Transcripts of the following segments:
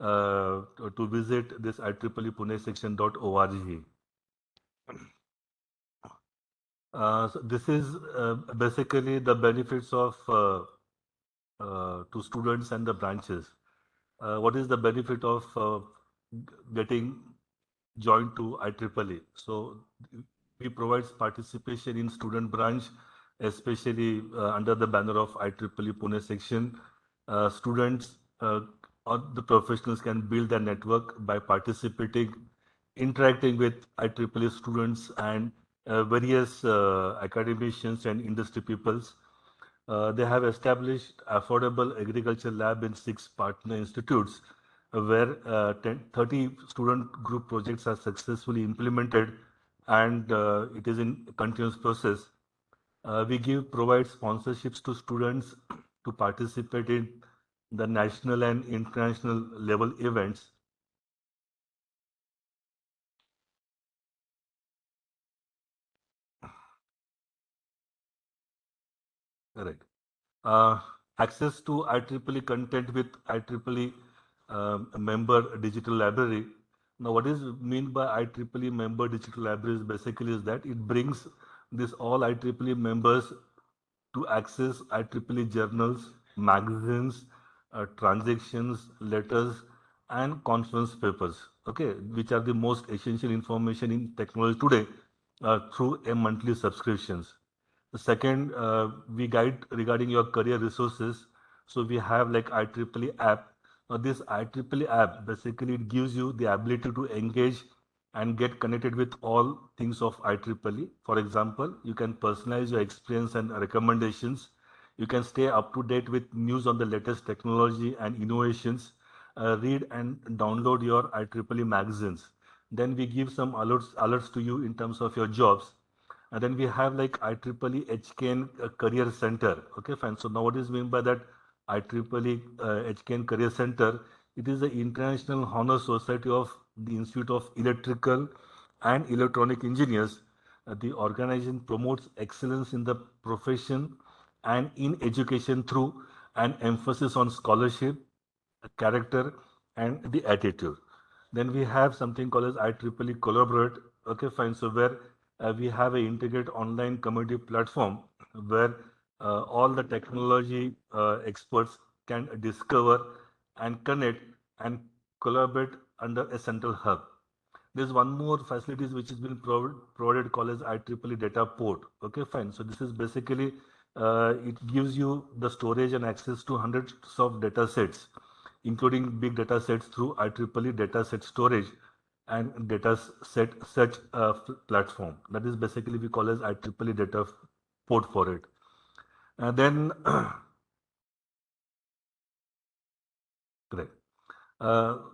to visit this IEEE so this is basically the benefits of to students and the branches. What is the benefit of getting joined to IEEE? So we provide participation in student branch, especially under the banner of IEEE Pune section. Students or the professionals can build their network by participating, interacting with IEEE students and various academicians and industry peoples. They have established affordable agriculture lab in 6 partner institutes where 30 student group projects are successfully implemented and it is in continuous process. We provide sponsorships to students to participate in the national and international level events. Correct. Uh, Access to IEEE content with IEEE member digital library. Now, what is meant by IEEE member digital libraries basically is that it brings this all IEEE members to access IEEE journals, magazines, transactions, letters, and conference papers, okay, which are the most essential information in technology today through a monthly subscriptions. The second, we guide regarding your career resources. So we have like IEEE app. Now this IEEE app basically it gives you the ability to engage and get connected with all things of IEEE. For example, you can personalize your experience and recommendations. You can stay up to date with news on the latest technology and innovations. Read and download your IEEE magazines. Then we give some alerts to you in terms of your jobs. And then we have like IEEE HKN Career Center. Okay, fine. So now what is meant by that IEEE HKN Career Center? It is the International Honor Society of the Institute of Electrical and Electronic Engineers. The organization promotes excellence in the profession and in education through an emphasis on scholarship, character, and the attitude. Then we have something called as IEEE Collaborate. Okay, fine. So where we have an integrated online community platform where all the technology experts can discover and connect and collaborate under a central hub. There's one more facilities which has been provided called as IEEE Data Port. Okay, fine. So this is basically it gives you the storage and access to hundreds of data sets, including big data sets through IEEE data set storage and data set search platform. That is basically we call as IEEE Data Port for it. And then correct.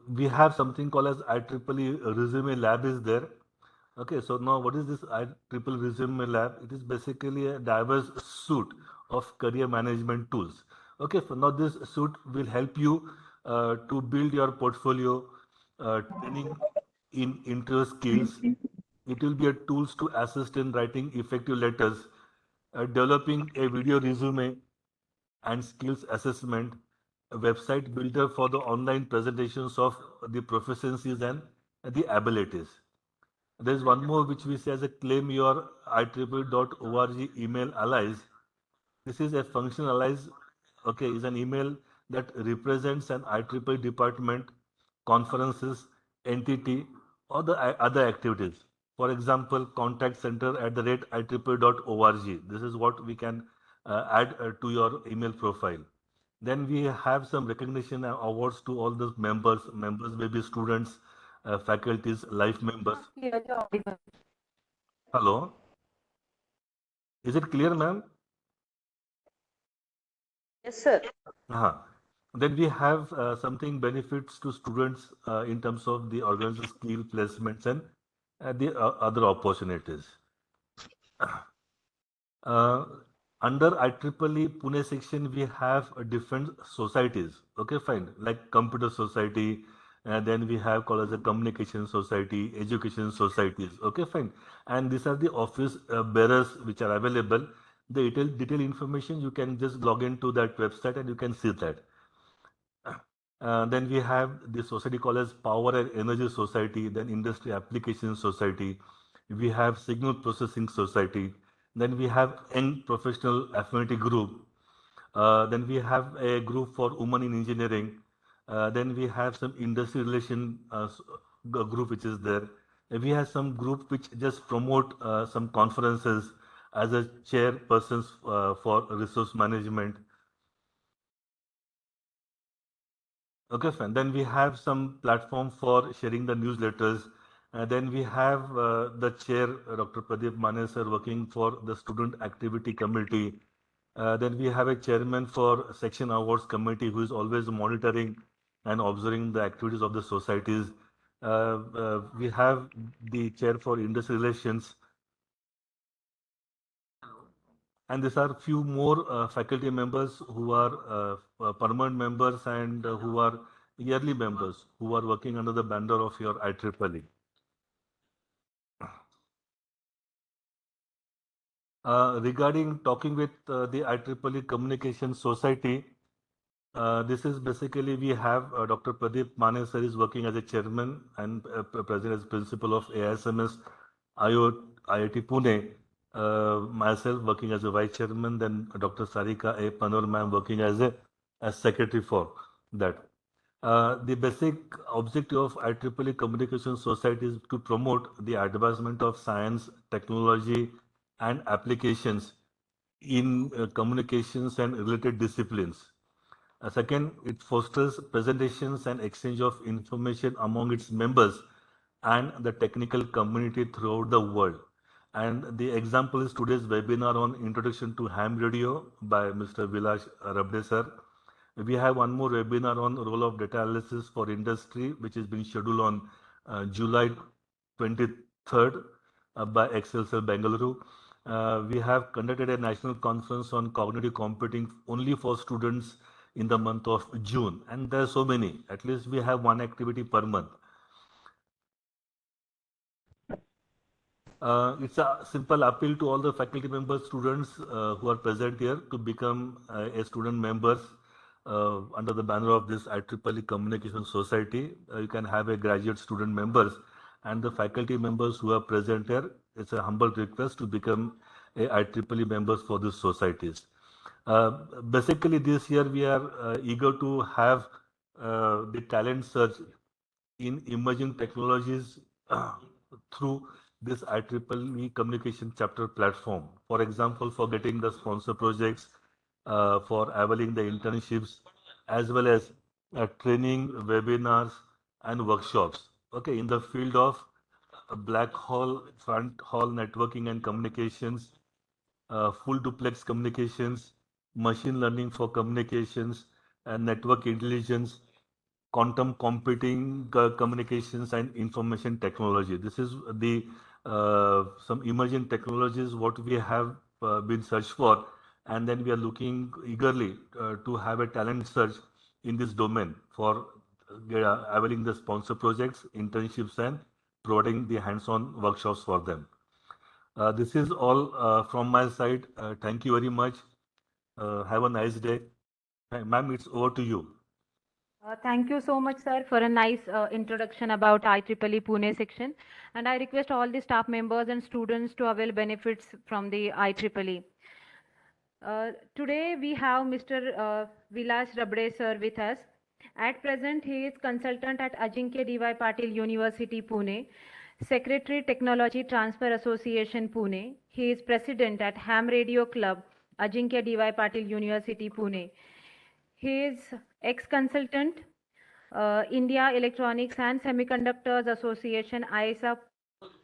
We have something called as IEEE Resume Lab is there. Okay, so now what is this IEEE Resume Lab? It is basically a diverse suite of career management tools. Okay, so now this suite will help you to build your portfolio, training in interest skills. It will be a tools to assist in writing effective letters, developing a video resume and skills assessment, a website builder for the online presentations of the proficiencies and the abilities. There's one more which we say as a claim your IEEE.org email allies. This is a function allies, okay, is an email that represents an IEEE department, conferences, entity, or the other activities. For example, contact center at the rate IEEE.org. This is what we can add to your email profile. Then we have some recognition awards to all the members. Members may be students, faculties, life members. Hello, is it clear, ma'am? Yes, sir. Uh-huh. Then we have something benefits to students in terms of the organized skill placements and the other opportunities. Uh, Under IEEE Pune section, we have different societies. Okay, fine. Like computer society, and then we have called as a communication society, education societies. Okay, fine. And these are the office bearers which are available. The detail information you can just log into that website and you can see that. Then we have the society called as Power and Energy Society, then Industry Application Society. We have Signal Processing Society. Then we have Young Professional Affinity Group. Then we have a group for women in engineering. Then we have some industry relation group which is there. We have some group which just promote some conferences as a chairpersons for resource management. Okay, fine. Then we have some platform for sharing the newsletters. Then we have the chair, Dr. Pradeep Mane sir, working for the student activity committee. Then we have a chairman for section awards committee who is always monitoring and observing the activities of the societies. We have the chair for industry relations, and these are few more faculty members who are permanent members and who are yearly members who are working under the banner of your IEEE. Regarding talking with the IEEE Communication Society, this is basically we have Dr. Pradeep Mane sir is working as a chairman and president as principal of AISMS IIT Pune. Myself working as a vice chairman, then Dr. Sarika A. Panor ma'am working as a as secretary for that. The basic objective of IEEE Communication Society is to promote the advancement of science, technology, and applications in communications and related disciplines. Second, it fosters presentations and exchange of information among its members and the technical community throughout the world. And the example is today's webinar on Introduction to Ham Radio by Mr. Vilas Rabde sir. We have one more webinar on role of data analysis for industry, which is being scheduled on July 23rd by Excelsior Bengaluru. We have conducted a national conference on cognitive computing only for students in the month of June. And there are so many. At least we have one activity per month. It's a simple appeal to all the faculty members, students who are present here to become a student members under the banner of this IEEE Communication Society. You can have a graduate student members and the faculty members who are present here. It's a humble request to become a IEEE members for these societies. Uh, Basically, this year we are eager to have the talent search in emerging technologies through this IEEE communication chapter platform. For example, for getting the sponsor projects, for availing the internships, as well as training, webinars, and workshops. Okay, in the field of black hole, front hall networking and communications, full duplex communications, machine learning for communications, and network intelligence, quantum computing, communications, and information technology. This is the some emerging technologies what we have been searched for, and then we are looking eagerly to have a talent search in this domain for availing the sponsor projects, internships, and providing the hands-on workshops for them. This is all from my side. Thank you very much. Have a nice day. Ma'am, it's over to you. Thank you so much, sir, for a nice introduction about IEEE Pune section. And I request all the staff members and students to avail benefits from the IEEE. Today we have Mr. Vilas Rabde sir with us. At present, he is consultant at Ajinkya D.Y. Patil University, Pune, Secretary Technology Transfer Association, Pune. He is president at Ham Radio Club, Ajinkya D.Y. Patil University, Pune. He is ex-consultant, India Electronics and Semiconductors Association, ISA,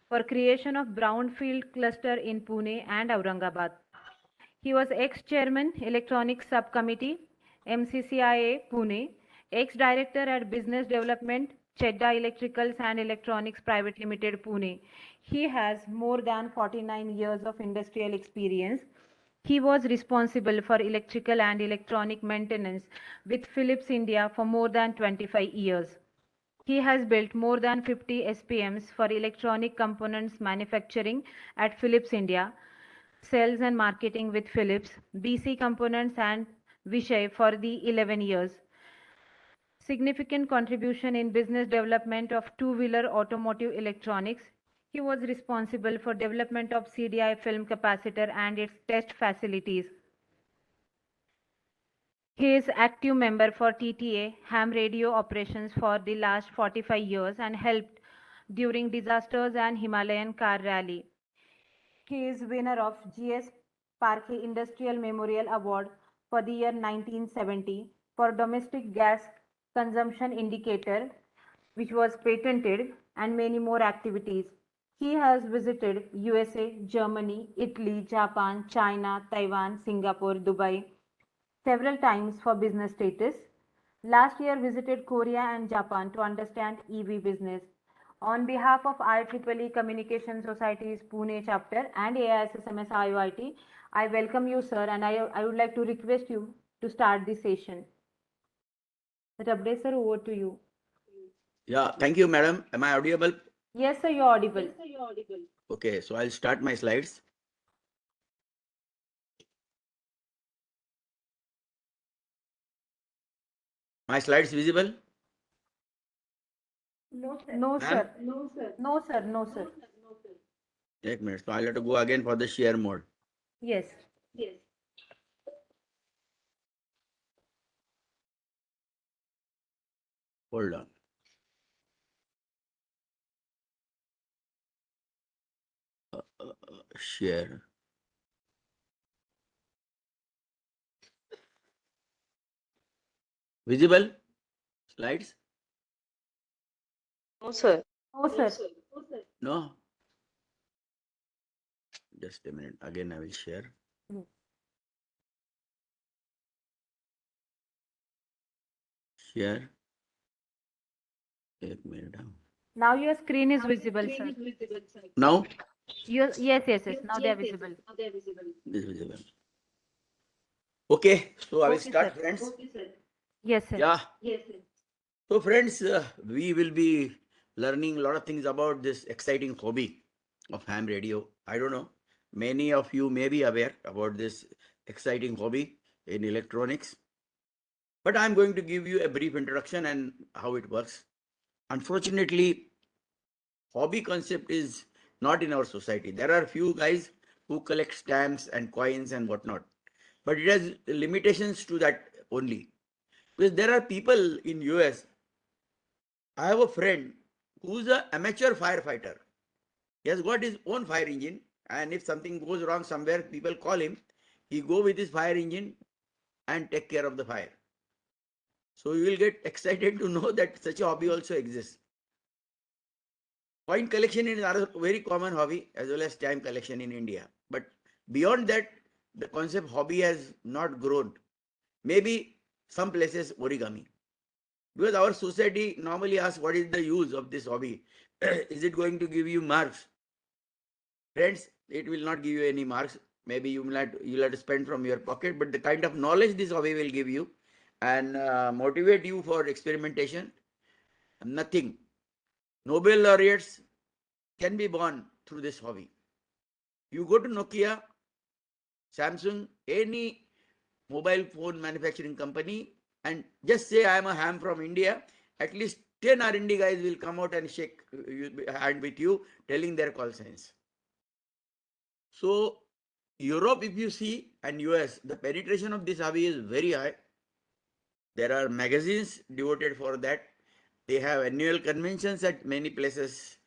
for creation of Brownfield cluster in Pune and Aurangabad. He was ex-chairman, Electronics Subcommittee, MCCIA, Pune, ex-director at Business Development, Chedda Electricals and Electronics Private Limited, Pune. He has more than 49 years of industrial experience. He was responsible for electrical and electronic maintenance with Philips India for more than 25 years. He has built more than 50 SPMs for electronic components manufacturing at Philips India, sales and marketing with Philips, BC Components and Vishay for the 11 years. Significant contribution in business development of two-wheeler automotive electronics. He was responsible for development of CDI film capacitor and its test facilities. He is active member for TTA ham radio operations for the last 45 years and helped during disasters and Himalayan car rally. He is winner of GS Parkhe Industrial Memorial Award for the year 1970 for domestic gas consumption indicator, which was patented, and many more activities. He has visited USA, Germany, Italy, Japan, China, Taiwan, Singapore, Dubai several times for business status. Last year visited Korea and Japan to understand EV business. On behalf of IEEE Communication Society's Pune chapter and AISSMS IOIT, I welcome you, sir, and I would like to request you to start the session. Rabde, sir, over to you. Yeah, thank you, madam. Am I audible? Yes, sir, you're audible. Okay, so I'll start my slides. My slides visible? No, sir. Ma'am? No, sir. No, sir. No, sir. एक minute. So I'll have to go again for the share mode. Yes. Hold on. Share. Visible? Slides? No, sir. No, sir. No? Just a minute. Again, I will share. Share. एक minute. Now your screen is visible, sir. Now? Yes. Now they are visible. This is visible. Okay, so I will Okay, start, sir. friends. Yes, sir. Yeah. So, friends, we will be learning a lot of things about this exciting hobby of ham radio. I don't know. Many of you may be aware about this exciting hobby in electronics. But I'm going to give you a brief introduction and how it works. Unfortunately, hobby concept is not in our society. There are few guys who collect stamps and coins and whatnot. But it has limitations to that only. Because there are people in US. I have a friend who's an amateur firefighter. He has got his own fire engine, and if something goes wrong somewhere, people call him. He go with his fire engine and take care of the fire. So you will get excited to know that such a hobby also exists. Coin collection is another very common hobby, as well as stamp collection in India. But beyond that, the concept hobby has not grown. Maybe some places origami. Because our society normally asks, what is the use of this hobby? Is it going to give you marks? Friends, it will not give you any marks. Maybe you'll have to spend from your pocket, but the kind of knowledge this hobby will give you and motivate you for experimentation, nothing. Nobel laureates can be born through this hobby. You go to Nokia, Samsung, any mobile phone manufacturing company, and just say I am a ham from India, at least 10 R&D guys will come out and shake hand with you, telling their call signs. So Europe, if you see, and US, the penetration of this hobby is very high. There are magazines devoted for that. They have annual conventions at many places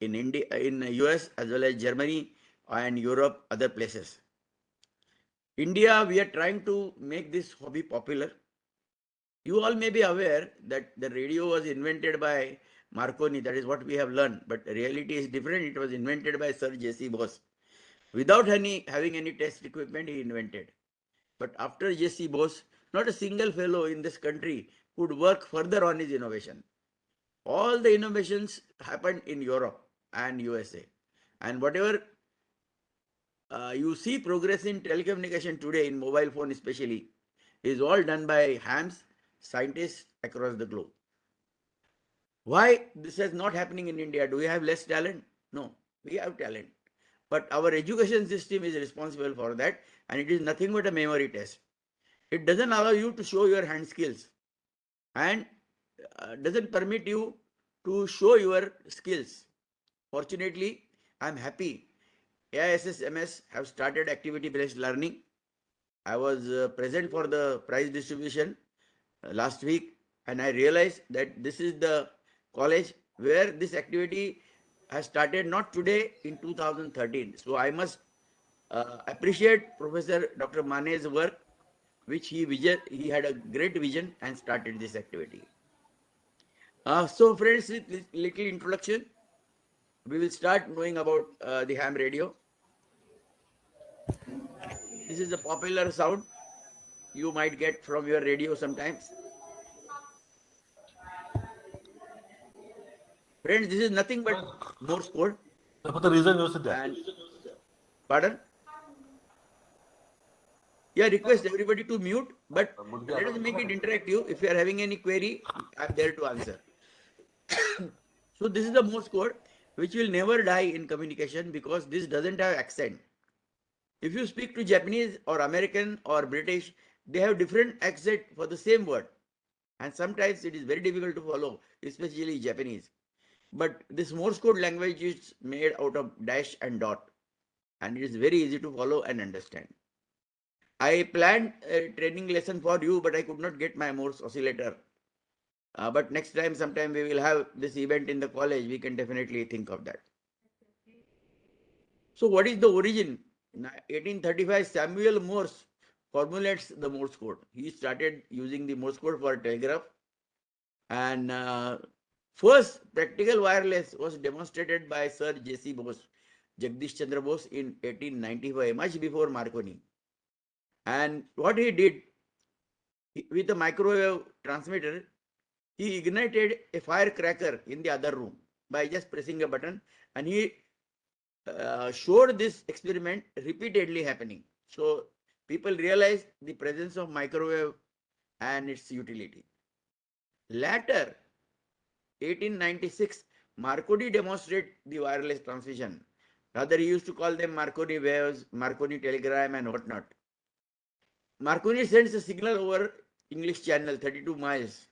in India, in US, as well as Germany and Europe, other places. India, we are trying to make this hobby popular. You all may be aware that the radio was invented by Marconi. That is what we have learned. But reality is different. It was invented by Sir J.C. Bose. Without having any test equipment, he invented. But after J.C. Bose, not a single fellow in this country could work further on his innovation. All the innovations happened in Europe and USA. And whatever you see progress in telecommunication today, in mobile phone especially, is all done by hams, scientists across the globe. Why this is not happening in India? Do we have less talent? No, we have talent. But our education system is responsible for that, and it is nothing but a memory test. It doesn't allow you to show your hand skills. And doesn't permit you to show your skills. Fortunately, I'm happy AISSMS have started activity-based learning. I was present for the prize distribution last week, and I realized that this is the college where this activity has started not today, in 2013. So I must appreciate Professor Dr. Mane's work, which he had a great vision and started this activity. So friends, with this little introduction, we will start knowing about the ham radio. This is a popular sound you might get from your radio sometimes. Friends, this is nothing but Morse code. For the reason you said that. And pardon? Yeah, request everybody to mute, but let us make it interactive. If you are having any query, I'm there to answer. So this is the Morse code, which will never die in communication because this doesn't have accent. If you speak to Japanese or American or British, they have different accent for the same word. And sometimes it is very difficult to follow, especially Japanese. But this Morse code language is made out of dash and dot, and it is very easy to follow and understand. I planned a training lesson for you, but I could not get my Morse oscillator. But next time, sometime we will have this event in the college, we can definitely think of that. So what is the origin? 1835, Samuel Morse formulates the Morse code. He started using the Morse code for telegraph. And first practical wireless was demonstrated by Sir J.C. Bose, Jagdish Chandra Bose in 1895, much before Marconi. And what he did with a microwave transmitter, he ignited a firecracker in the other room by just pressing a button, and he showed this experiment repeatedly happening. So people realized the presence of microwave and its utility. Later, 1896, Marconi demonstrated the wireless transmission. Rather, he used to call them Marconi waves, Marconi telegram, and whatnot. Marconi sends a signal over English Channel, 32 miles.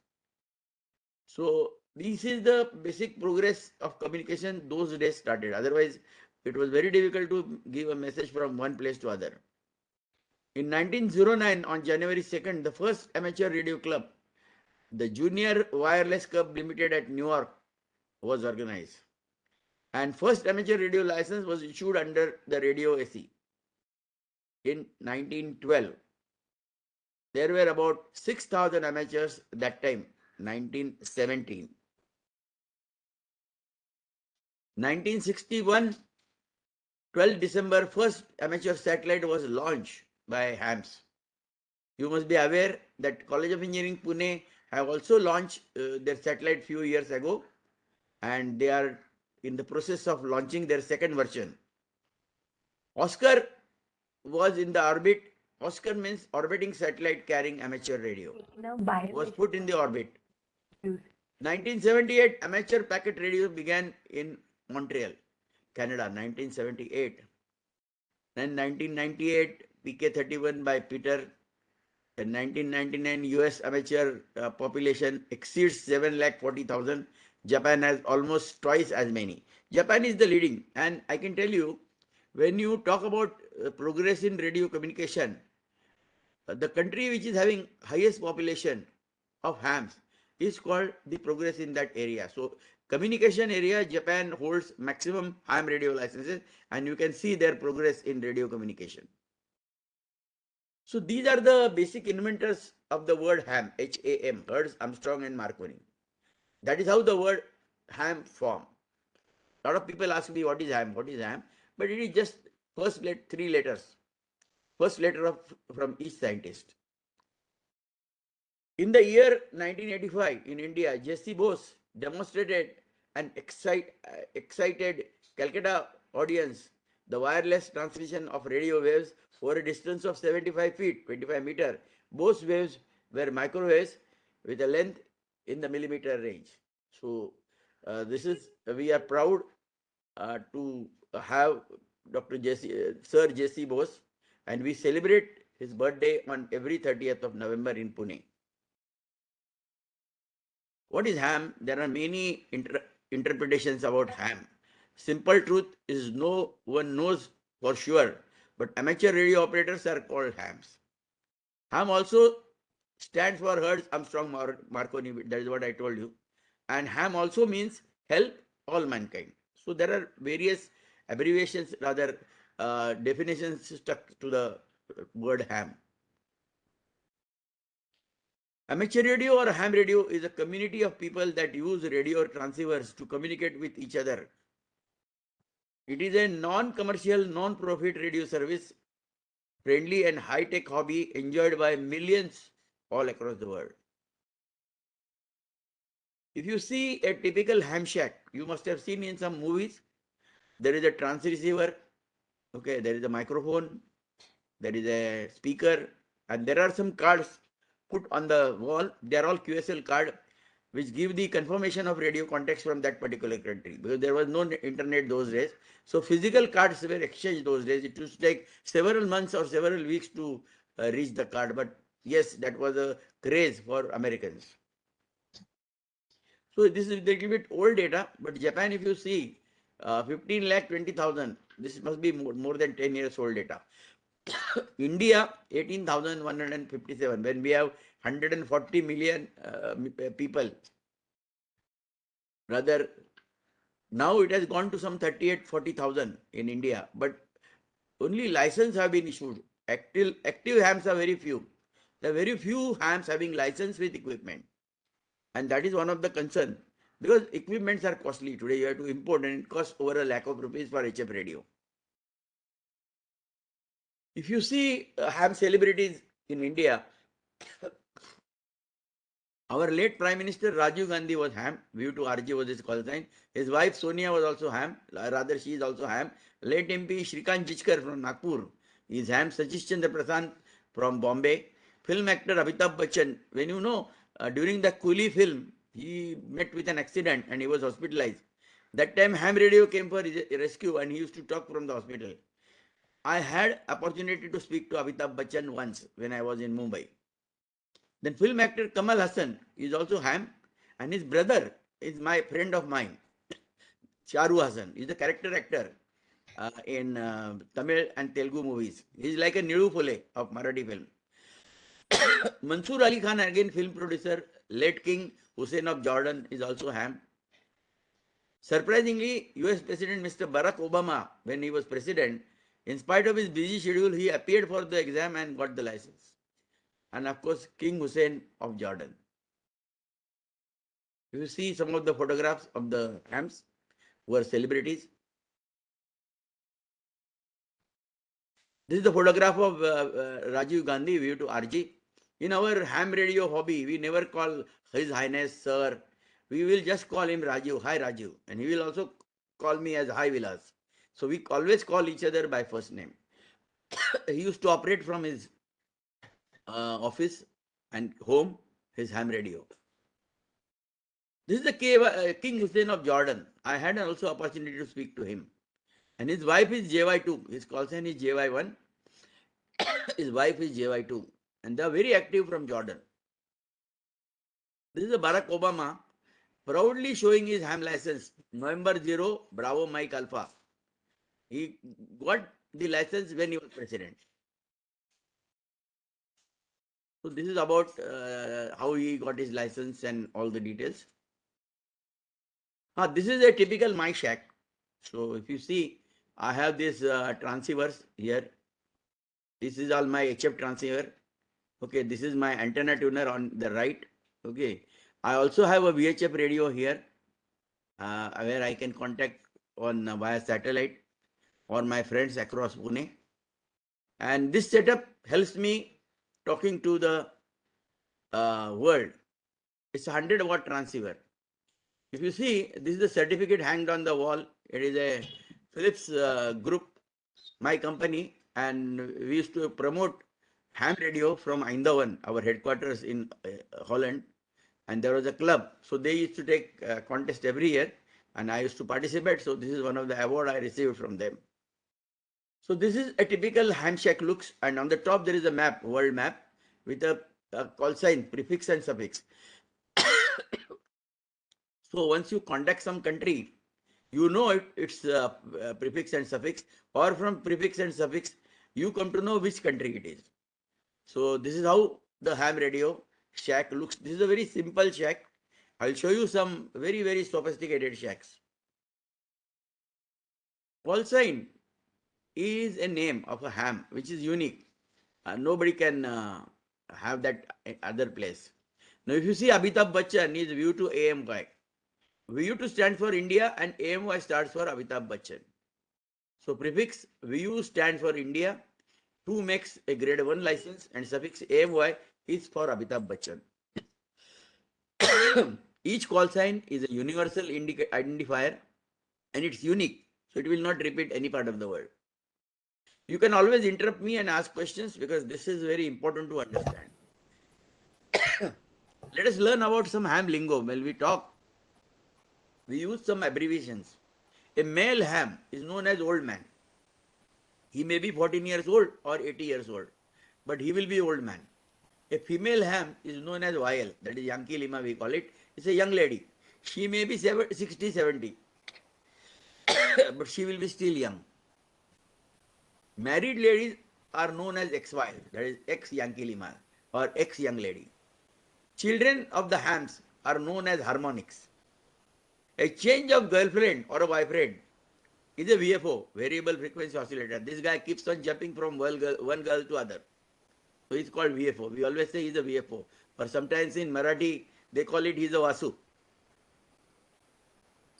So this is the basic progress of communication those days started. Otherwise, it was very difficult to give a message from one place to other. In 1909, on January 2nd, the first amateur radio club, the Junior Wireless Club Limited at Newark, was organized. And first amateur radio license was issued under the Radio AC in 1912. There were about 6,000 amateurs that time, 1917. 1961, 12 December, first amateur satellite was launched by HAMS. You must be aware that College of Engineering Pune have also launched their satellite few years ago, and they are in the process of launching their second version. Oscar was in the orbit. Oscar means orbiting satellite carrying amateur radio. Was put in the orbit. 1978, amateur packet radio began in Montreal, Canada, 1978. Then 1998, PK31 by Peter. In 1999, US amateur population exceeds 7,40,000. Japan has almost twice as many. Japan is the leading. And I can tell you, when you talk about progress in radio communication, the country which is having highest population of hams is called the progress in that area. So communication area, Japan holds maximum ham radio licenses, and you can see their progress in radio communication. So these are the basic inventors of the word ham, H-A-M, Hertz, Armstrong and Marconi. That is how the word ham formed. A lot of people ask me, what is ham? What is ham? But it is just first three letters. First letter from each scientist. In the year 1985 in India, J.C. Bose demonstrated an excited Calcutta audience the wireless transmission of radio waves over a distance of 75 feet, 25 meters. Bose waves were microwaves with a length in the millimeter range. So we are proud to have Sir J.C. Bose, and we celebrate his birthday on every 30th of November in Pune. What is ham? There are many interpretations about ham. Simple truth is no one knows for sure, but amateur radio operators are called hams. Ham also stands for Hertz Armstrong Marconi. That is what I told you. And ham also means help all mankind. So there are various abbreviations, rather definitions stuck to the word ham. Amateur radio or ham radio is a community of people that use radio transceivers to communicate with each other. It is a non-commercial, non-profit radio service, friendly and high-tech hobby enjoyed by millions all across the world. If you see a typical ham shack, you must have seen in some movies, there is a transceiver, okay, there is a microphone, there is a speaker, and there are some cards put on the wall. They are all QSL card, which give the confirmation of radio contacts from that particular country, because there was no internet those days. So physical cards were exchanged those days. It used to take several months or several weeks to reach the card. But yes, that was a craze for Americans. So this is a little bit old data, but Japan, if you see, 15 lakh 20,000, this must be more than 10 years old data. India, 18,157, when we have 140 million people. Rather, now it has gone to some 38-40,000 in India, but only license have been issued. Active hams are very few. There are very few hams having license with equipment. And that is one of the concern, because equipments are costly. Today you have to import and it costs over a lakh of rupees for HF radio. If you see ham celebrities in India, our late Prime Minister Rajiv Gandhi was ham. View to RG was his call sign. His wife Sonia was also ham. Rather, she is also ham. Late MP Shrikant Jichkar from Nagpur is ham. Satish Chandra Prasad from Bombay. Film actor Amitabh Bachchan. When you know, during the Coolie film, he met with an accident and he was hospitalized. That time ham radio came for rescue and he used to talk from the hospital. I had opportunity to speak to Amitabh Bachchan once when I was in Mumbai. Then film actor Kamal Hassan is also ham, and his brother is my friend of mine, Charu Hassan. He's a character actor in Tamil and Telugu movies. He's like a Niru Phule of Marathi film. Mansoor Ali Khan, again film producer, late King Hussein of Jordan is also ham. Surprisingly, US President Mr. Barack Obama, when he was president, in spite of his busy schedule, he appeared for the exam and got the license. And of course, King Hussein of Jordan. You see some of the photographs of the hams who are celebrities. This is the photograph of Rajiv Gandhi, view to RG. In our ham radio hobby, we never call His Highness, Sir. We will just call him Rajiv. Hi, Rajiv. And he will also call me as Hi, Vilas. So we always call each other by first name. He used to operate from his office and home, his ham radio. This is the King Hussein of Jordan. I had also opportunity to speak to him. And his wife is JY2. His call sign is JY1. His wife is JY2. And they are very active from Jordan. This is Barack Obama proudly showing his ham license. November 0, Bravo Mike Alpha. He got the license when he was president. So this is about how he got his license and all the details. This is a typical my shack. So if you see, I have this transceivers here. This is all my HF transceiver. Okay, this is my antenna tuner on the right. Okay, I also have a VHF radio here where I can contact on via satellite or my friends across Pune. And this setup helps me talking to the world. It's a 100-watt transceiver. If you see, this is the certificate hanged on the wall. It is a Philips group, my company, and we used to promote ham radio from Eindhoven, our headquarters in Holland, and there was a club. So they used to take a contest every year, and I used to participate. So this is one of the award I received from them. So this is a typical ham shack looks, and on the top there is a map, world map, with a call sign, prefix and suffix. So once you contact some country, you know its prefix and suffix, or from prefix and suffix, you come to know which country it is. So this is how the ham radio shack looks. This is a very simple shack. I'll show you some very, very sophisticated shacks. Call sign is a name of a ham which is unique. Nobody can have that other place. Now, if you see Amitabh Bachchan is VU to AMY. VU to stands for India and AMY stands for Amitabh Bachchan. So prefix VU stands for India, 2 makes a grade 1 license, and suffix AMY is for Amitabh Bachchan. Each call sign is a universal identifier and it's unique, so it will not repeat any part of the world. You can always interrupt me and ask questions because this is very important to understand. Let us learn about some ham lingo. When we talk, we use some abbreviations. A male ham is known as old man. He may be 14 years old or 80 years old, but he will be old man. A female ham is known as YL, that is Yankee Lima we call it. It's a young lady. She may be 60, 70, but she will be still young. Married ladies are known as XY, that is ex Yankee Lima or ex young lady. Children of the hams are known as harmonics. A change of girlfriend or a boyfriend is a VFO, variable frequency oscillator. This guy keeps on jumping from one girl to other. So it's called VFO. We always say he's a VFO. Or sometimes in Marathi, they call it he's a Vasu.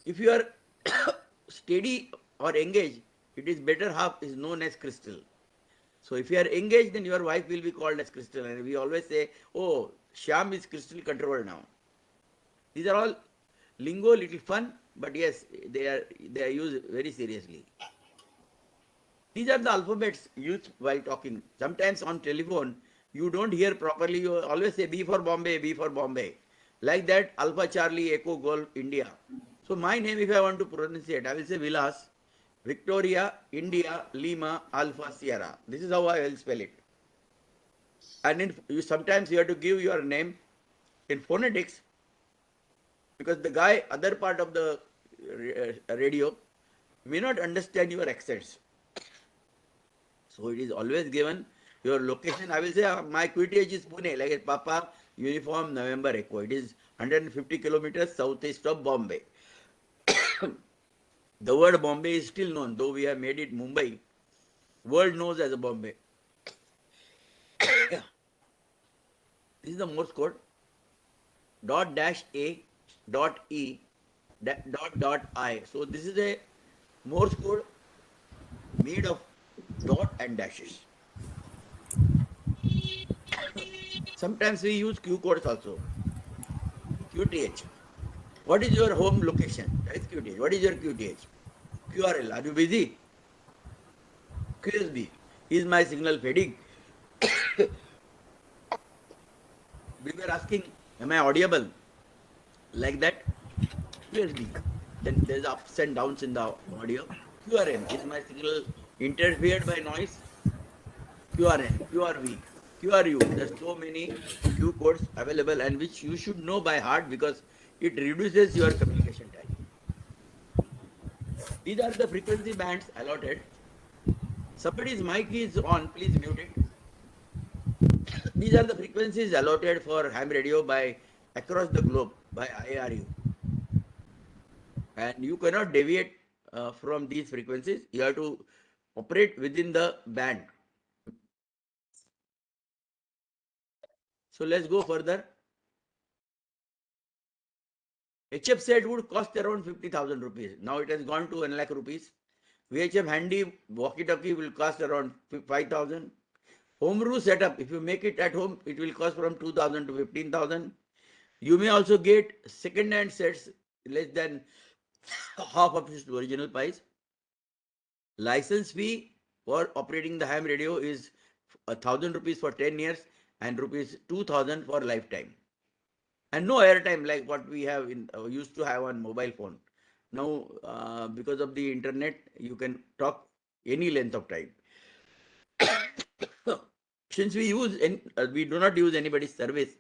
If you are steady or engaged, it is better half is known as crystal. So if you are engaged, then your wife will be called as crystal. And we always say, oh, Shyam is crystal controlled now. These are all lingo, little fun, but yes, they are used very seriously. These are the alphabets used while talking. Sometimes on telephone, you don't hear properly. You always say B for Bombay, B for Bombay. Like that, Alpha Charlie, Echo Golf, India. So my name, if I want to pronounce it, I will say Vilas, Victoria, India, Lima, Alpha, Sierra. This is how I will spell it. And sometimes you have to give your name in phonetics because the guy, other part of the radio, may not understand your accents. So it is always given your location. I will say my QTH is Pune, like a Papa Uniform November Echo. It is 150 kilometers southeast of Bombay. The word Bombay is still known, though we have made it Mumbai. World knows as a Bombay. This is the Morse code. Dot dash A, dot E, dot I. So this is a Morse code made of dot and dashes. Sometimes we use Q codes also. QTH. What is your home location? That is QTH. What is your QTH? QRL. Are you busy? QSB. Is my signal fading? We were asking, am I audible? Like that? QSB. Then there's ups and downs in the audio. QRM. Is my signal interfered by noise? QRN, QRV, QRU. There's so many Q codes available and which you should know by heart because it reduces your communication time. These are the frequency bands allotted. Somebody's mic is on, please mute it. These are the frequencies allotted for ham radio by across the globe by IARU. And you cannot deviate from these frequencies. You have to operate within the band. So let's go further. HF set would cost around 50,000 rupees. Now it has gone to 1 lakh rupees. VHF handy walkie-talkie will cost around 5,000. Home brew setup, if you make it at home, it will cost from 2,000 to 15,000. You may also get second-hand sets less than half of its original price. License fee for operating the ham radio is 1,000 rupees for 10 years and rupees 2,000 for lifetime. And no airtime like what we have used to have on mobile phone. Now, because of the internet, you can talk any length of time. Since we do not use anybody's service,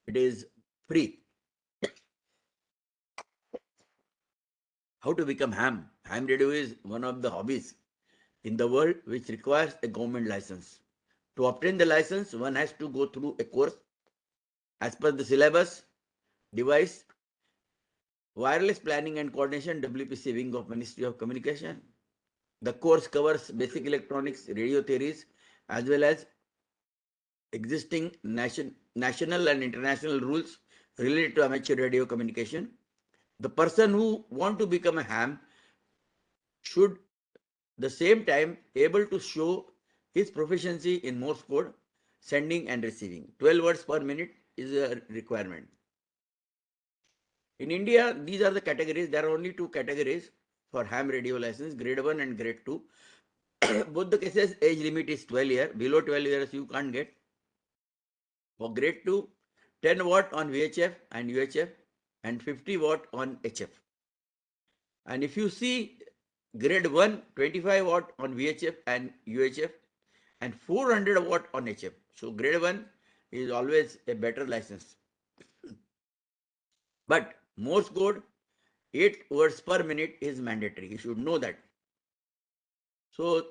it is free. How to become ham? Ham radio is one of the hobbies in the world which requires a government license. To obtain the license, one has to go through a course as per the syllabus, device, wireless planning and coordination, WPC wing of Ministry of Communication. The course covers basic electronics, radio theories, as well as existing national and international rules related to amateur radio communication. The person who want to become a ham should the same time able to show his proficiency in Morse code, sending and receiving. 12 words per minute is a requirement. In India, these are the categories. There are only two categories for ham radio license, grade 1 and grade 2. Both the cases, age limit is 12 years. Below 12 years, you can't get. For grade 2, 10 watt on VHF and UHF and 50 watt on HF. And if you see grade 1, 25 watt on VHF and UHF and 400 watt on HF. So grade 1 is always a better license. But Morse code, 8 words per minute is mandatory. You should know that. So,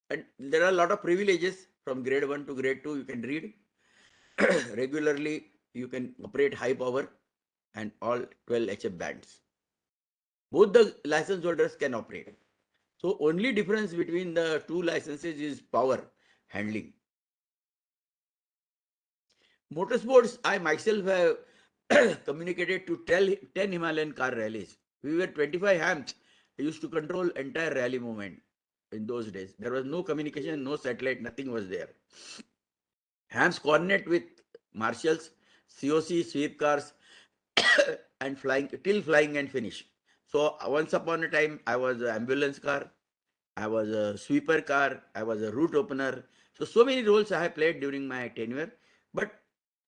and there are a lot of privileges from grade 1 to grade 2. You can read regularly. You can operate high power and all 12 HF bands. Both the license holders can operate. So only difference between the two licenses is power handling. Motorsports, I myself have communicated to 10 Himalayan car rallies. We were 25 hams. I used to control entire rally movement in those days. There was no communication, no satellite, nothing was there. Hams coordinate with marshals, COC, sweep cars, and flying till flying and finish. So once upon a time, I was an ambulance car, I was a sweeper car, I was a route opener. So many roles I have played during my tenure, but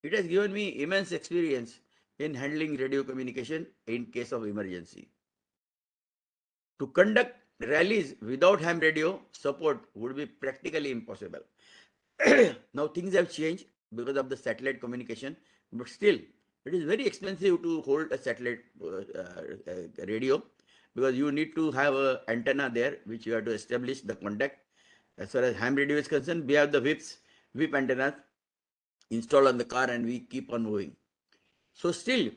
it has given me immense experience in handling radio communication in case of emergency. To conduct rallies without ham radio support would be practically impossible. Now things have changed because of the satellite communication, but still it is very expensive to hold a satellite radio because you need to have an antenna there which you have to establish the contact. As far as ham radio is concerned, we have the whip antennas installed on the car and we keep on moving. So still,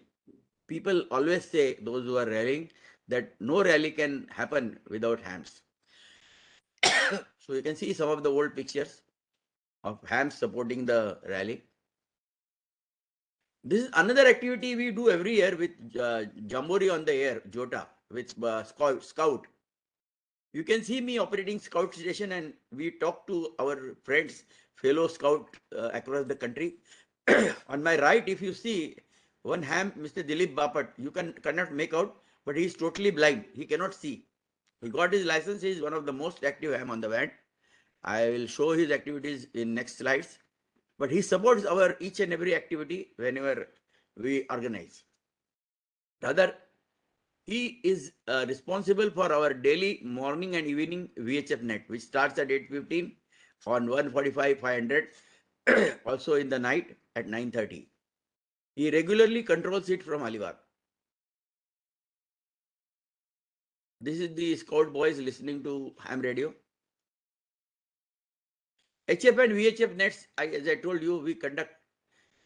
people always say, those who are rallying, that no rally can happen without hams. So you can see some of the old pictures of hams supporting the rally. This is another activity we do every year with Jamboree on the Air, Jota, with Scout. You can see me operating Scout station and we talk to our friends, fellow Scout across the country. On my right, if you see one ham, Mr. Dilip Bapat, you cannot make out, but he is totally blind. He cannot see. He got his license. He is one of the most active ham on the band. I will show his activities in next slides. But he supports our each and every activity whenever we organize. Rather, he is responsible for our daily morning and evening VHF net, which starts at 8:15 on 145 500, also in the night at 9:30. He regularly controls it from Alibaug. This is the Scout boys listening to ham radio. HF and VHF nets, as I told you, we conduct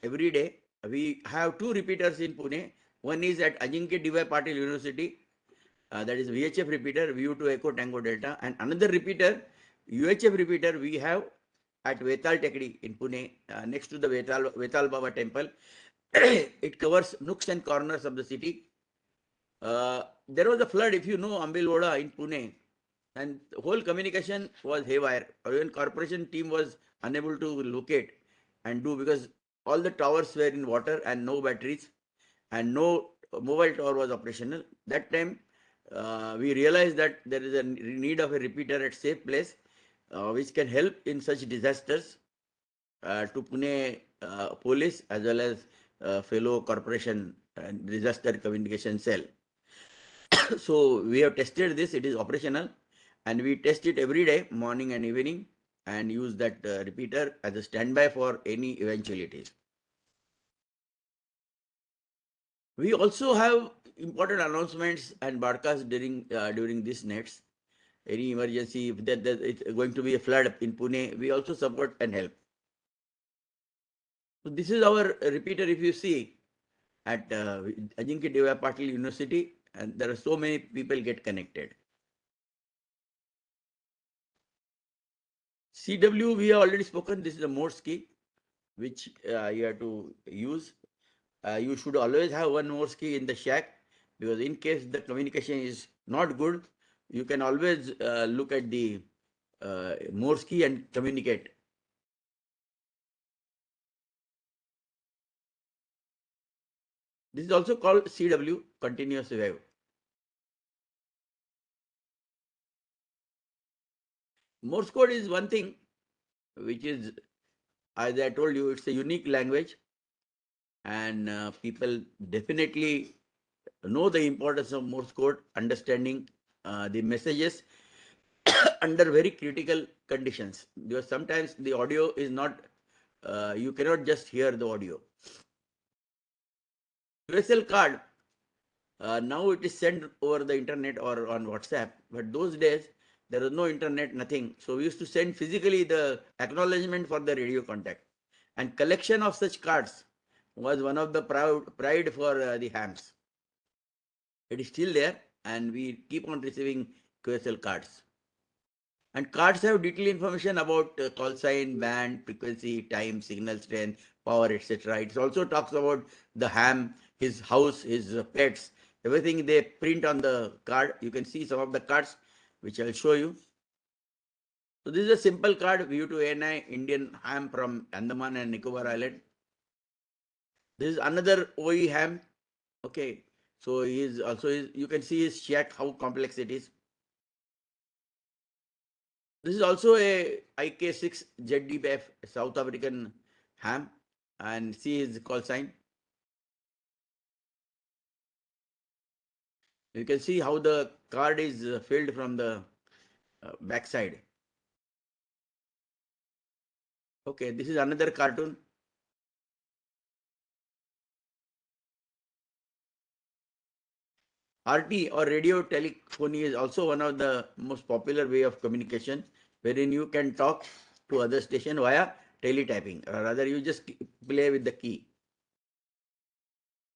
every day. We have two repeaters in Pune. One is at Ajinkya D.Y. Patil University, that is VHF repeater, VU2 Echo Tango Delta, and another repeater, UHF repeater, we have at Vetal Tekdi in Pune, next to the Vetal Baba temple. It covers nooks and corners of the city. There was a flood, if you know, Ambilvoda in Pune, and the whole communication was haywire. Even corporation team was unable to locate and do because all the towers were in water and no batteries and no mobile tower was operational. That time we realized that there is a need of a repeater at safe place which can help in such disasters to Pune police as well as fellow corporation and disaster communication cell. So we have tested this, it is operational, and we test it every day, morning and evening, and use that repeater as a standby for any eventualities. We also have important announcements and broadcasts during these nets. Any emergency, if that it's going to be a flood in Pune, we also support and help. So this is our repeater. If you see at Ajinkya Deva Patil University, and there are so many people get connected. CW we have already spoken. This is a Morse key which you have to use. You should always have one Morse key in the shack, because in case the communication is not good, you can always look at the Morse key and communicate. This is also called CW, continuous wave. Morse code is one thing which is, as I told you, it's a unique language, and people definitely know the importance of Morse code, understanding the messages under very critical conditions, because sometimes the audio is not, you cannot just hear the audio. USL card, now it is sent over the internet or on WhatsApp, but those days there was no internet, nothing. So we used to send physically the acknowledgement for the radio contact. And collection of such cards was one of the pride for the hams. It is still there, and we keep on receiving QSL cards. And cards have detailed information about call sign, band, frequency, time, signal strength, power, etc. It also talks about the ham, his house, his pets, everything they print on the card. You can see some of the cards which I'll show you. So this is a simple card, view to ANI, Indian ham from Andaman and Nicobar Island. This is another OE ham. Okay, so he is also, you can see his shack, how complex it is. This is also a IK6 ZDBF South African ham, and see his call sign. You can see how the card is filled from the back side. Okay, this is another cartoon. RT or radio telephony is also one of the most popular way of communication, wherein you can talk to other station via teletyping, or rather you just play with the key.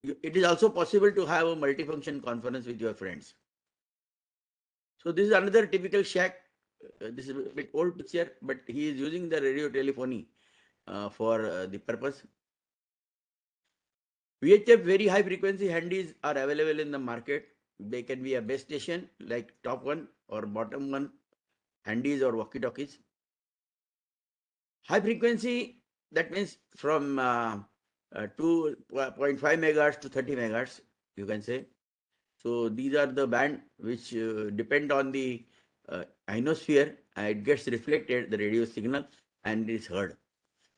It is also possible to have a multifunction conference with your friends. So this is another typical shack. This is a bit old picture, but he is using the radio telephony for the purpose. VHF very high frequency handies are available in the market. They can be a base station like top one or bottom one handies or walkie talkies. High frequency, that means from 2.5 megahertz to 30 megahertz, you can say. So these are the band which depend on the ionosphere, and it gets reflected, the radio signal, and is heard.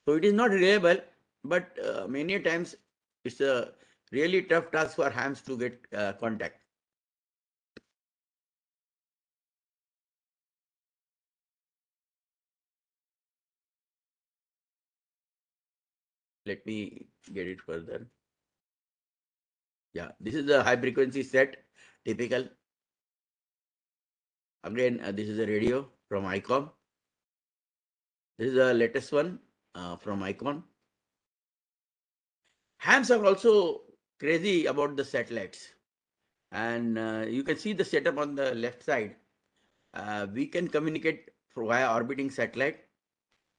So it is not reliable, but many times it's a really tough task for hams to get contact. Let me get it further. Yeah, this is the high frequency set, typical. Again, this is a radio from ICOM. This is the latest one from ICON. Hams are also crazy about the satellites. And you can see the setup on the left side. We can communicate via orbiting satellite.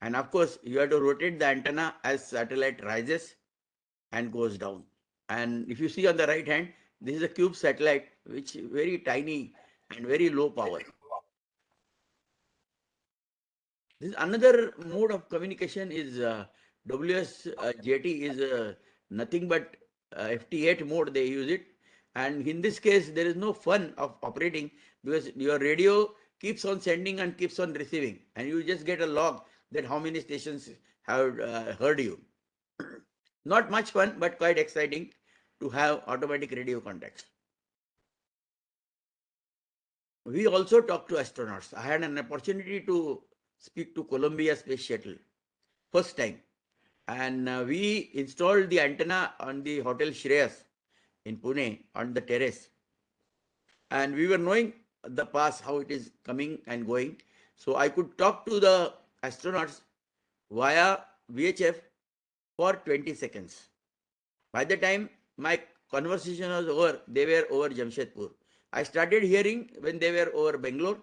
And of course, you have to rotate the antenna as satellite rises and goes down. And if you see on the right hand, this is a cube satellite, which is very tiny and very low power. This another mode of communication is WSJT is nothing but FT8 mode, they use it. And in this case, there is no fun of operating, because your radio keeps on sending and keeps on receiving, and you just get a log that how many stations have heard you. Not much fun, but quite exciting to have automatic radio contacts. We also talk to astronauts. I had an opportunity to speak to Columbia Space Shuttle first time, and we installed the antenna on the Hotel Shreyas in Pune on the terrace. And we were knowing the past, how it is coming and going. So I could talk to the astronauts via VHF for 20 seconds. By the time my conversation was over, they were over Jamshedpur. I started hearing when they were over Bangalore,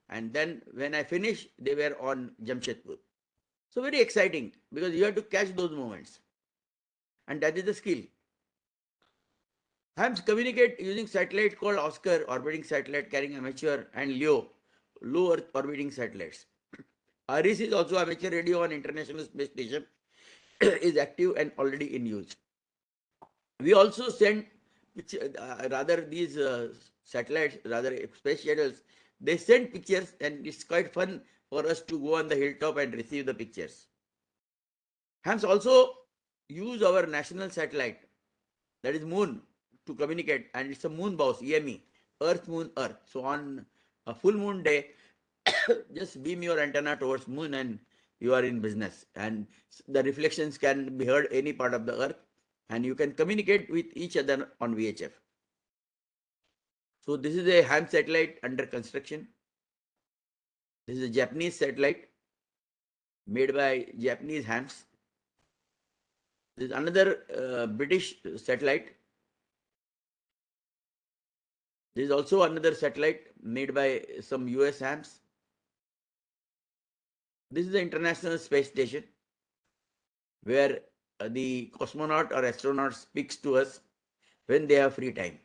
and then when I finished, they were on Jamshedpur. So very exciting, because you have to catch those moments, and that is the skill. HAMS communicate using satellite called Oscar orbiting satellite carrying amateur and LEO low Earth orbiting satellites. IRIS is also amateur radio on International Space Station is active and already in use. We also send rather these satellites, rather space shuttles, they send pictures, and it's quite fun for us to go on the hilltop and receive the pictures. HAMS also use our national satellite, that is moon, to communicate, and it's a moon bows, EME, Earth, Moon, Earth. So on a full moon day, just beam your antenna towards moon and you are in business. And the reflections can be heard any part of the earth, and you can communicate with each other on VHF. So this is a HAM satellite under construction. This is a Japanese satellite made by Japanese HAMS. This is another British satellite. This is also another satellite made by some US HAMS. This is the International Space Station, where the cosmonaut or astronaut speaks to us when they have free time.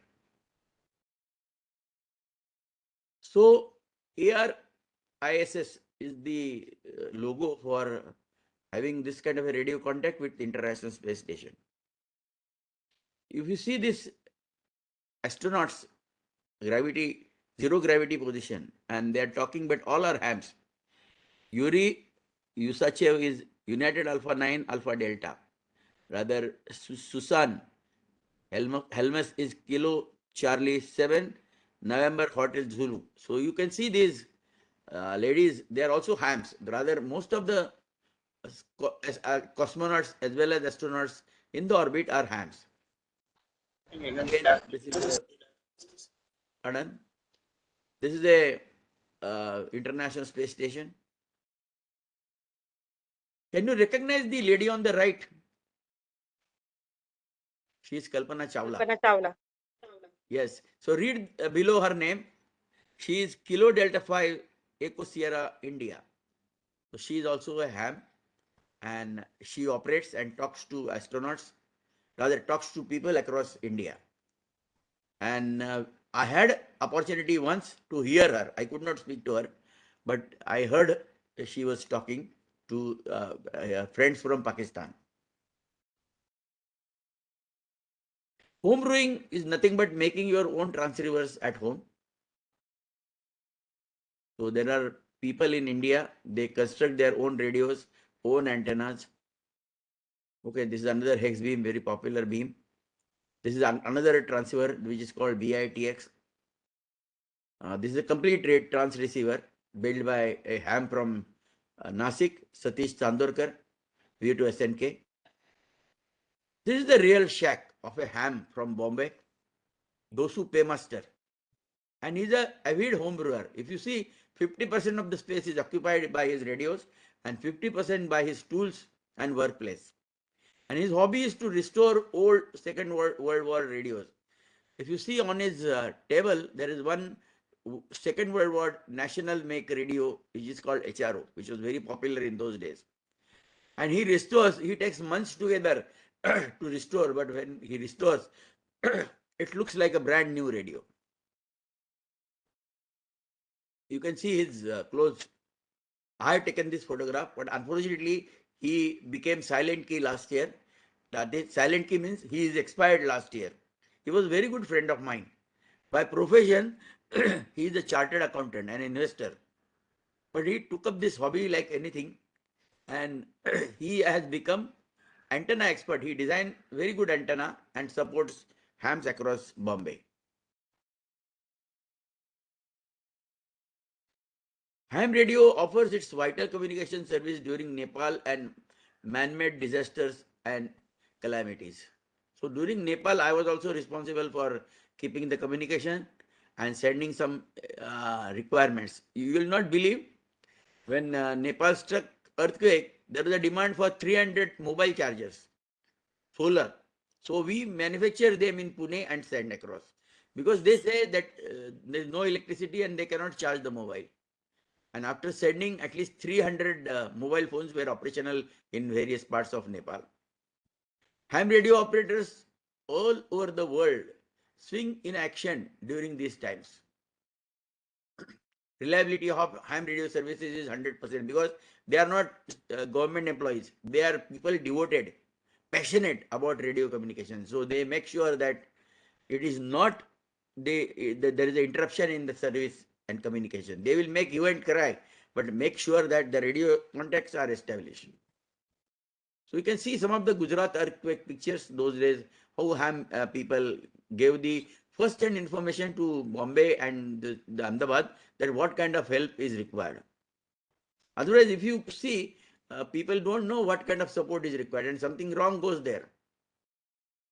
So ARISS is the logo for having this kind of a radio contact with the International Space Station. If you see this astronauts gravity, zero gravity position, and they are talking, but all are HAMS. Yuri Usachev is United Alpha 9 Alpha Delta. Rather, Susan Helmus is Kilo Charlie 7 November Hotel Zulu. So you can see these ladies, they are also HAMS. Rather, most of the cosmonauts as well as astronauts in the orbit are HAMS. Again, this is Anand. This is a International Space Station. Can you recognize the lady on the right? She is Kalpana Chawla. Kalpana Chawla. Yes. So read below her name. She is Kilo Delta 5 Echo Sierra India. So she is also a ham, and she operates and talks to astronauts, rather talks to people across India. And I had opportunity once to hear her. I could not speak to her, but I heard she was talking to friends from Pakistan. Home brewing is nothing but making your own transceivers at home. So there are people in India, they construct their own radios, own antennas. Okay, this is another hex beam, very popular beam. This is another transceiver which is called BITX. This is a complete rate trans receiver built by a ham from Nasik, Satish Chandorkar, V2 SNK. This is the real shack of a ham from Bombay, Dosu Paymaster. And he's an avid home brewer. If you see, 50% of the space is occupied by his radios and 50% by his tools and workplace. And his hobby is to restore old Second World War radios. If you see on his table, there is one Second World War national make radio, which is called HRO, which was very popular in those days. And he restores, he takes months together to restore, but when he restores, it looks like a brand new radio. You can see his clothes. I have taken this photograph, but unfortunately, he became silent key last year. That is, silent key means he is expired last year. He was a very good friend of mine. By profession, he is a chartered accountant and investor. But he took up this hobby like anything, and he has become antenna expert. He designed very good antenna and supports hams across Bombay. Ham radio offers its vital communication service during Nepal and man-made disasters and calamities. So during Nepal, I was also responsible for keeping the communication and sending some requirements. You will not believe, when Nepal struck earthquake, there was a demand for 300 mobile chargers, solar. So we manufacture them in Pune and send across, because they say that there is no electricity and they cannot charge the mobile. And after sending, at least 300 mobile phones were operational in various parts of Nepal. Ham radio operators all over the world swing in action during these times. Reliability of ham radio services is 100%, because they are not government employees. They are people devoted, passionate about radio communication. So they make sure that it is not there is an interruption in the service and communication. They will make you and cry, but make sure that the radio contacts are established. So you can see some of the Gujarat earthquake pictures those days, how ham people gave the first-hand information to Bombay and the Ahmedabad, that what kind of help is required. Otherwise, if you see, people don't know what kind of support is required, and something wrong goes there.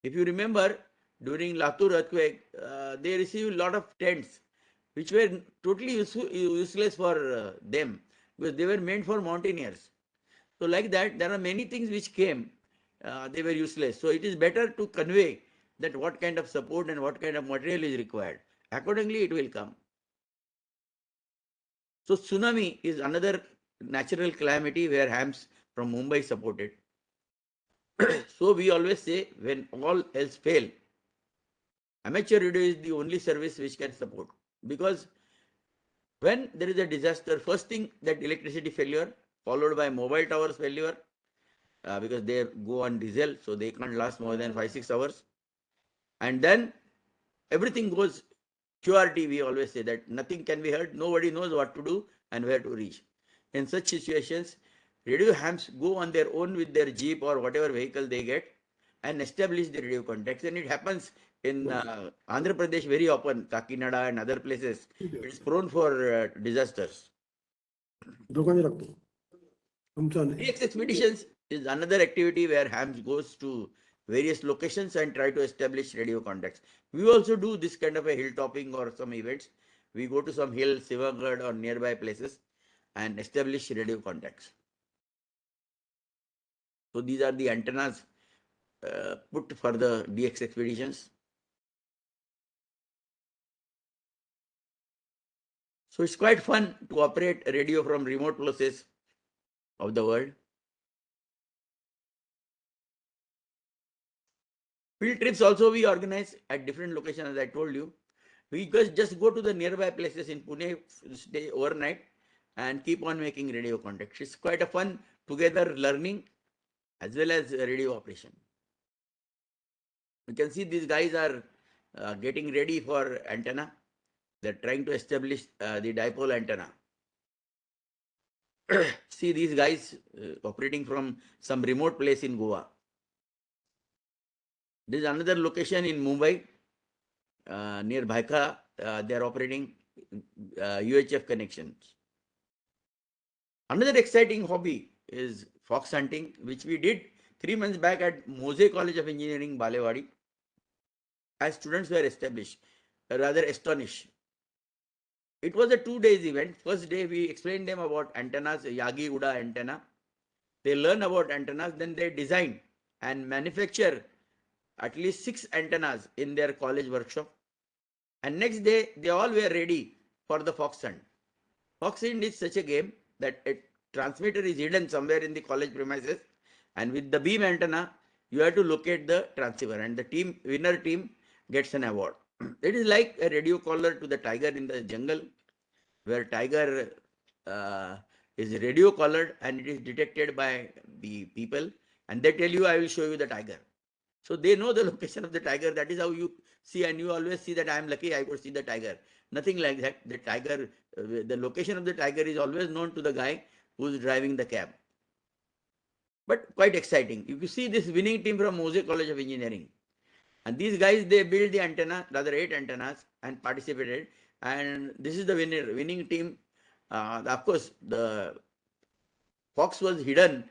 If you remember, during Latur earthquake, they received a lot of tents, which were totally useless for them, because they were meant for mountaineers. So like that, there are many things which came, they were useless. So it is better to convey that what kind of support and what kind of material is required. Accordingly, it will come. So tsunami is another natural calamity where hams from Mumbai supported. So we always say, when all else fail, amateur radio is the only service which can support. Because when there is a disaster, first thing, that electricity failure, followed by mobile towers failure, because they go on diesel, so they can't last more than 5-6 hours. And then everything goes QRT. We always say that nothing can be heard, nobody knows what to do and where to reach. In such situations, radio hams go on their own with their jeep or whatever vehicle they get and establish the radio contacts. And it happens in Andhra Pradesh very often, Kakinada and other places. It is prone for disasters. DX expeditions is another activity where hams goes to various locations and try to establish radio contacts. We also do this kind of a hill topping or some events. We go to some hill, Sivagad or nearby places and establish radio contacts. So these are the antennas put for the DX expeditions. So it's quite fun to operate radio from remote places of the world. Field trips also we organize at different locations, as I told you. We just go to the nearby places in Pune, stay overnight and keep on making radio contacts. It's quite a fun together learning as well as radio operation. You can see these guys are getting ready for antenna. They're trying to establish the dipole antenna. See these guys operating from some remote place in Goa. This is another location in Mumbai, near Bhaika. They are operating UHF connections. Another exciting hobby is fox hunting, which we did 3 months back at Mose College of Engineering, Balewadi. As students were established, rather astonished. It was a 2 days event. First day we explained them about antennas, Yagi Uda antenna. They learn about antennas, then they design and manufacture at least 6 antennas in their college workshop. And next day they all were ready for the fox hunt. Fox hunt is such a game that a transmitter is hidden somewhere in the college premises, and with the beam antenna you have to locate the transceiver, and the winner team gets an award. It is like a radio collar to the tiger in the jungle, where tiger is radio collared and it is detected by the people, and they tell you, I will show you the tiger. So they know the location of the tiger. That is how you see, and you always see that I am lucky, I could see the tiger. Nothing like that. The tiger, the location of the tiger is always known to the guy who is driving the cab. But quite exciting. You see this winning team from Mose College of Engineering. And these guys, they built the antenna, rather 8 antennas, and participated. And this is the winning team. Of course, the fox was hidden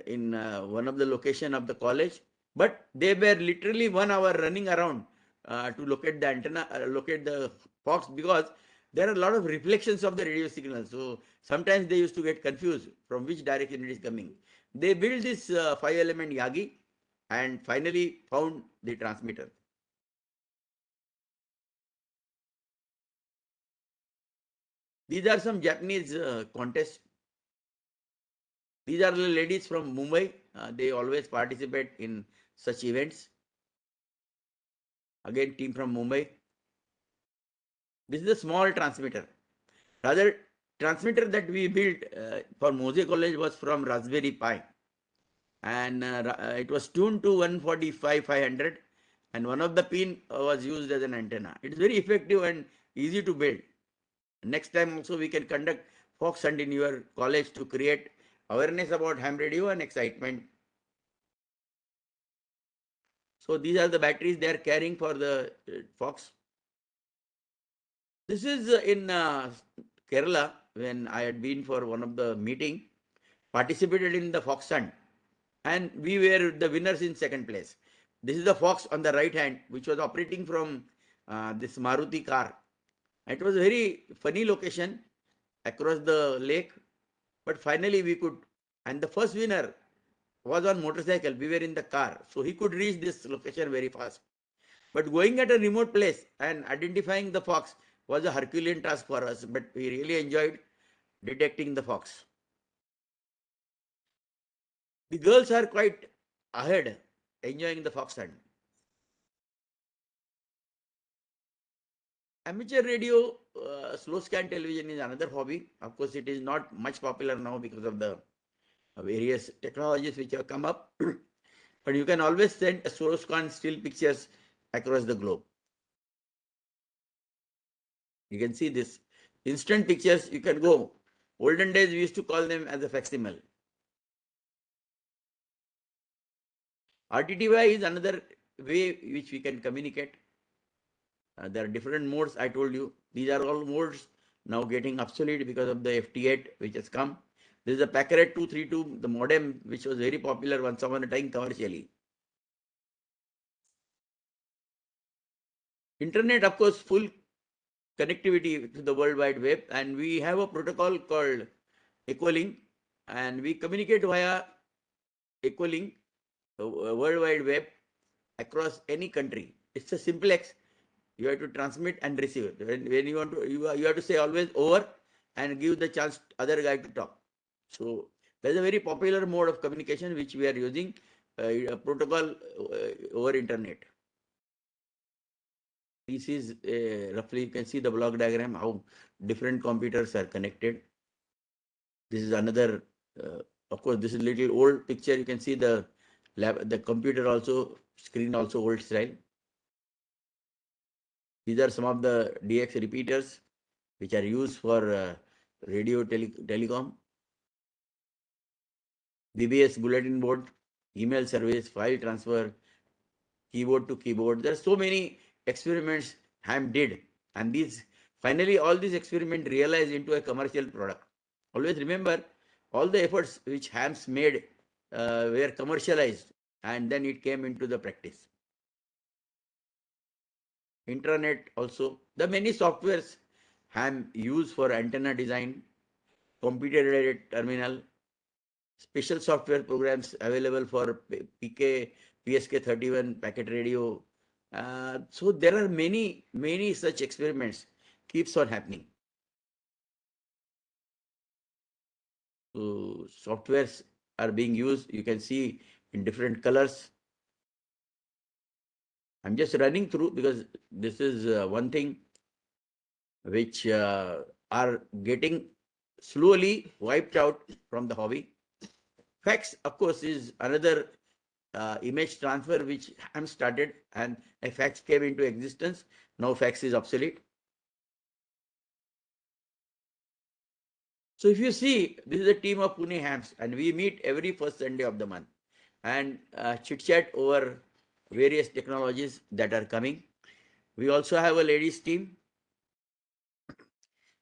in one of the location of the college. But they were literally 1 hour running around to locate the antenna, locate the fox, because there are a lot of reflections of the radio signal. So sometimes they used to get confused from which direction it is coming. They built this 5 element Yagi and finally found the transmitter. These are some Japanese contests. These are the ladies from Mumbai. They always participate in such events. Again, team from Mumbai. This is a small transmitter. Rather, transmitter that we built for Mose College was from Raspberry Pi, and it was tuned to 145 500, and one of the pin was used as an antenna. It is very effective and easy to build. Next time also we can conduct fox hunt in your college to create awareness about ham radio and excitement. So these are the batteries they are carrying for the fox. This is in Kerala, when I had been for one of the meeting, participated in the fox hunt, and we were the winners in second place. This is the fox on the right hand, which was operating from this Maruti car. It was a very funny location across the lake, but finally we could, and the first winner was on motorcycle. We were in the car, so he could reach this location very fast. But going at a remote place and identifying the fox was a Herculean task for us, but we really enjoyed detecting the fox. The girls are quite ahead, enjoying the fox hunt. Amateur radio, slow scan television is another hobby. Of course, it is not much popular now because of the various technologies which have come up. But you can always send slow scan still pictures across the globe. You can see this instant pictures. You can go. Olden days we used to call them as a facsimile. RTTY is another way which we can communicate. There are different modes. I told you these are all modes now getting obsolete because of the FT8 which has come. This is a Packard 232, the modem which was very popular once upon a time commercially. Internet, of course, full connectivity to the World Wide Web, and we have a protocol called Equalink, and we communicate via Equalink, World Wide Web, across any country. It's a simplex. You have to transmit and receive. When you want to, you have to say always over and give the chance other guy to talk. So there's a very popular mode of communication which we are using, a protocol over internet. This is roughly, you can see the block diagram, how different computers are connected. This is another, of course, this is a little old picture. You can see the computer also, screen also old style. These are some of the DX repeaters which are used for radio telecom. BBS bulletin board, email service, file transfer, keyboard to keyboard. There are so many experiments Ham did, and these finally all these experiments realized into a commercial product. Always remember, all the efforts which Hams made were commercialized, and then it came into the practice. Intranet also, the many softwares Ham used for antenna design, computer-aided terminal, special software programs available for PK, PSK31 packet radio. So there are many such experiments keeps on happening. So softwares are being used. You can see in different colors. I'm just running through because this is one thing which are getting slowly wiped out from the hobby. Fax, of course, is another image transfer which Ham started, and a fax came into existence. Now fax is obsolete. So if you see, this is a team of Pune Hams, and we meet every first Sunday of the month and chit chat over various technologies that are coming. We also have a ladies team.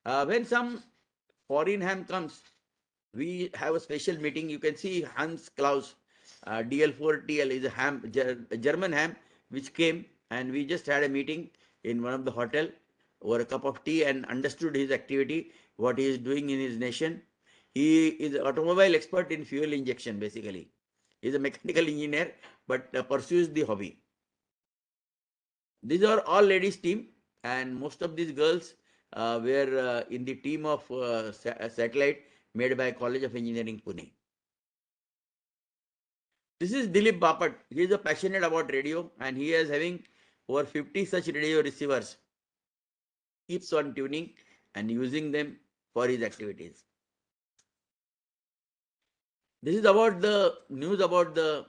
When some foreign ham comes, we have a special meeting. You can see Hans Klaus DL4TL is a ham, a German ham, which came, and we just had a meeting in one of the hotel over a cup of tea and understood his activity, what he is doing in his nation. He is an automobile expert in fuel injection, basically. He is a mechanical engineer, but pursues the hobby. These are all ladies team, and most of these girls were in the team of satellite made by College of Engineering, Pune. This is Dilip Bapat. He is a passionate about radio, and he is having over 50 such radio receivers. Keeps on tuning and using them for his activities. This is about the news about the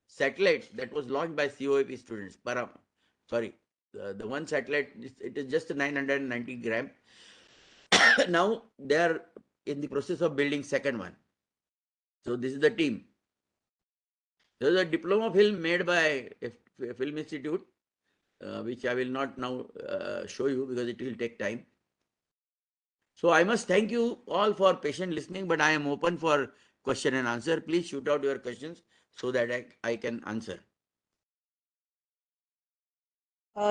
satellite that was launched by COAP students. Sorry, the one satellite, it is just 990 gram. Now they are in the process of building second one. So this is the team. There is a diploma film made by a film institute, which I will not now show you because it will take time. So I must thank you all for patient listening, but I am open for question and answer. Please shoot out your questions so that I can answer.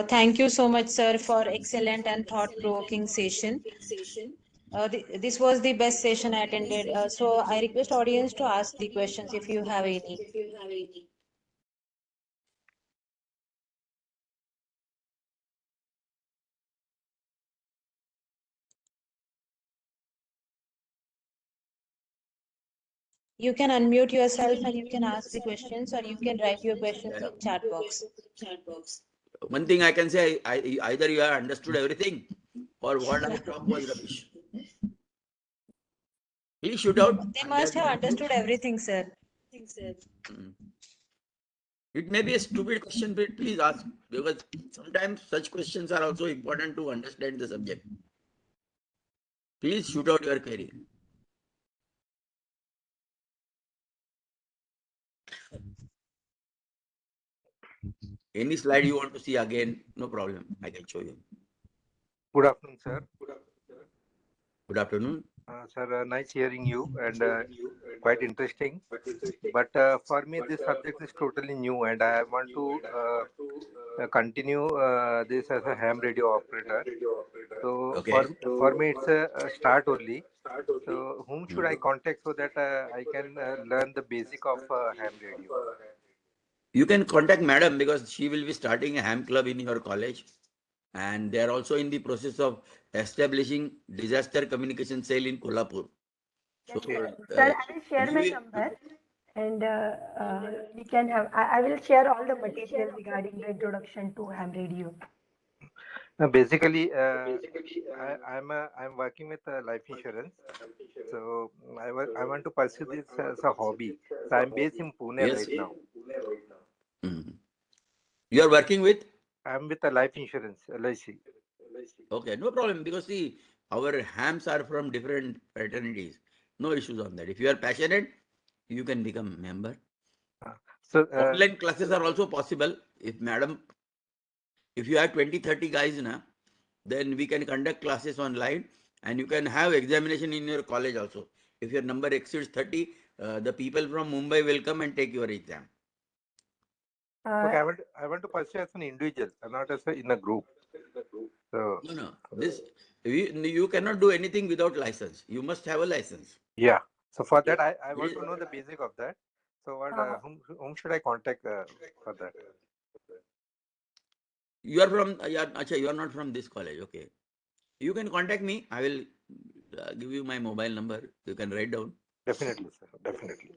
Thank you so much, sir, for excellent and thought-provoking session. This was the best session I attended. So I request audience to ask the questions if you have any. You can unmute yourself and you can ask the questions, or you can write your questions in chat box. One thing I can say, either you have understood everything or what I talked was rubbish. Please shoot out. They must have understood everything, sir. It may be a stupid question, but please ask, because sometimes such questions are also important to understand the subject. Please shoot out your query. Any slide you want to see again, no problem. I can show you. Good afternoon, sir. Good afternoon. Sir, nice hearing you and quite interesting. But for me, this subject is totally new, and I want to continue this as a ham radio operator. So Okay. for me, it's a start only. So whom should I contact so that I can learn the basic of ham radio? You can contact madam because she will be starting a ham club in your college, and they are also in the process of establishing disaster communication cell in Kolhapur. So, Sir, I will share my number, and we can have. I will share all the material regarding the introduction to ham radio. Basically, I'm working with life insurance. So I want to pursue this as a hobby. So I'm based in Pune yes. right now. You are working with? I'm with a life insurance, LIC. Okay, no problem, because see, our hams are from different fraternities. No issues on that. If you are passionate, you can become a member. So online classes are also possible. If madam, if you have 20-30 guys now, then we can conduct classes online, and you can have examination in your college also. If your number exceeds 30, the people from Mumbai will come and take your exam. okay, I want to pursue as an individual, not as in a group. So No. This you cannot do anything without license. You must have a license. yeah. So for that, I want to know the basic of that. So what whom should I contact for that? You are from you are not from this college. Okay, you can contact me. I will give you my mobile number. You can write down. Definitely, sir. Definitely.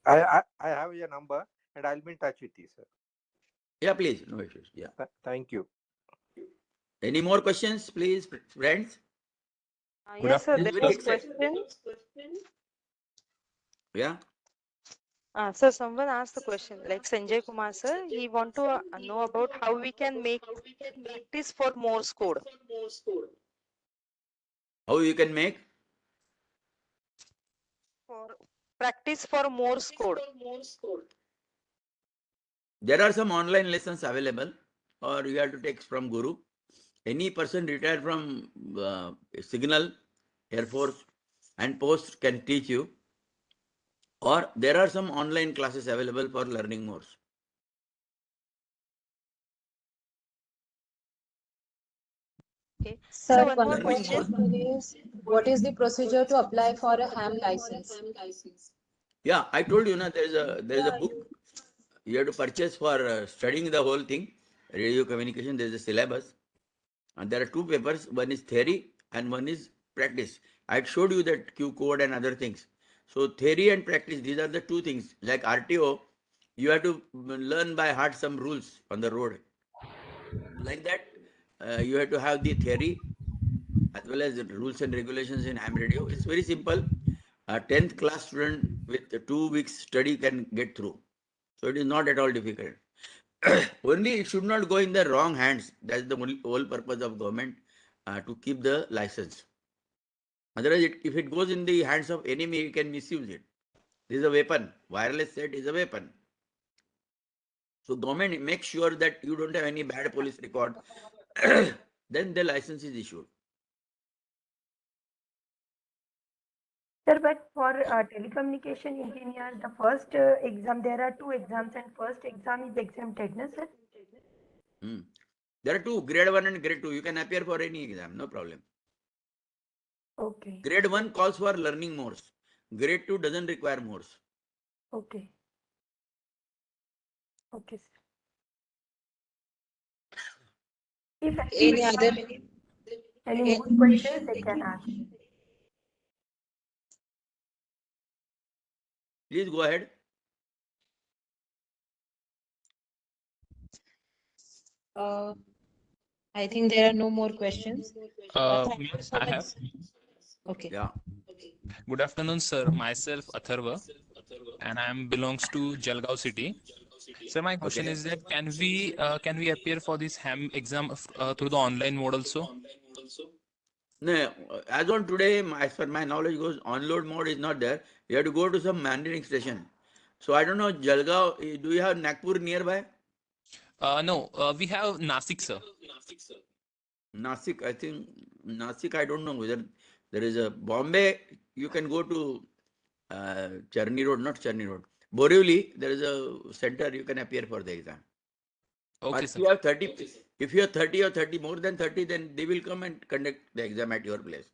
I have your number, and I'll be in touch with you, sir. Yeah, please. No issues. Yeah. Thank you. Any more questions, please, friends? Yes, sir. There was Exciting. question. Yeah. Sir, someone asked the question, like Sanjay Kumar, sir. He want to know about how we can make practice for Morse code. How you can make? For practice for Morse code. There are some online lessons available, or you have to take from Guru. Any person retired from Signal, Air Force, and Post can teach you. or there are some online classes available for learning more. Okay. Sir, So one more one Learning more. question is, what is the procedure to apply for a ham license? Yeah, I told you, na, there is a book you have to purchase for studying the whole thing, radio communication. There is a syllabus, and there are two papers. One is theory and one is practice. I showed you that Q code and other things. So theory and practice, these are the two things. Like RTO, you have to learn by heart some rules on the road. Like that, you have to have the theory as well as the rules and regulations in ham radio. It's very simple. A 10th class student with 2 weeks study can get through. So it is not at all difficult. Only it should not go in the wrong hands. That's the whole purpose of government, to keep the license. Otherwise, if it goes in the hands of enemy, he can misuse it. This is a weapon. Wireless set is a weapon. So government makes sure that you don't have any bad police record. Then the license is issued. Sir, but for telecommunication engineer, the first exam, there are two exams, and first exam is exempted, no, sir? Hmm. There are two, grade 1 and grade 2. You can appear for any exam, no problem. Okay, Grade 1 calls for learning more. Grade 2 doesn't require more. okay, okay, sir. If Any anyone other? has any more questions, they can ask. Please go ahead. Uh, I think there are no more questions. Thank you Yes, so I much. have. Okay. Yeah. Good afternoon, sir. Myself, Atharva, and I am belongs to Jalgaon city. So my question Okay. is that can we appear for this ham exam through the online mode also? No, as on today, as per my knowledge goes, onload mode is not there. You have to go to some mandating station. So I don't know, Jalgaon, do you have Nagpur nearby? No, we have Nasik, sir. Nasik, I think, Nasik, I don't know whether there is a Bombay, you can go to Charni Road, not Charni Road. Borivali, there is a center, you can appear for the exam. But Okay, if sir. you have 30, if you have 30 or 30, more than 30, then they will come and conduct the exam at your place.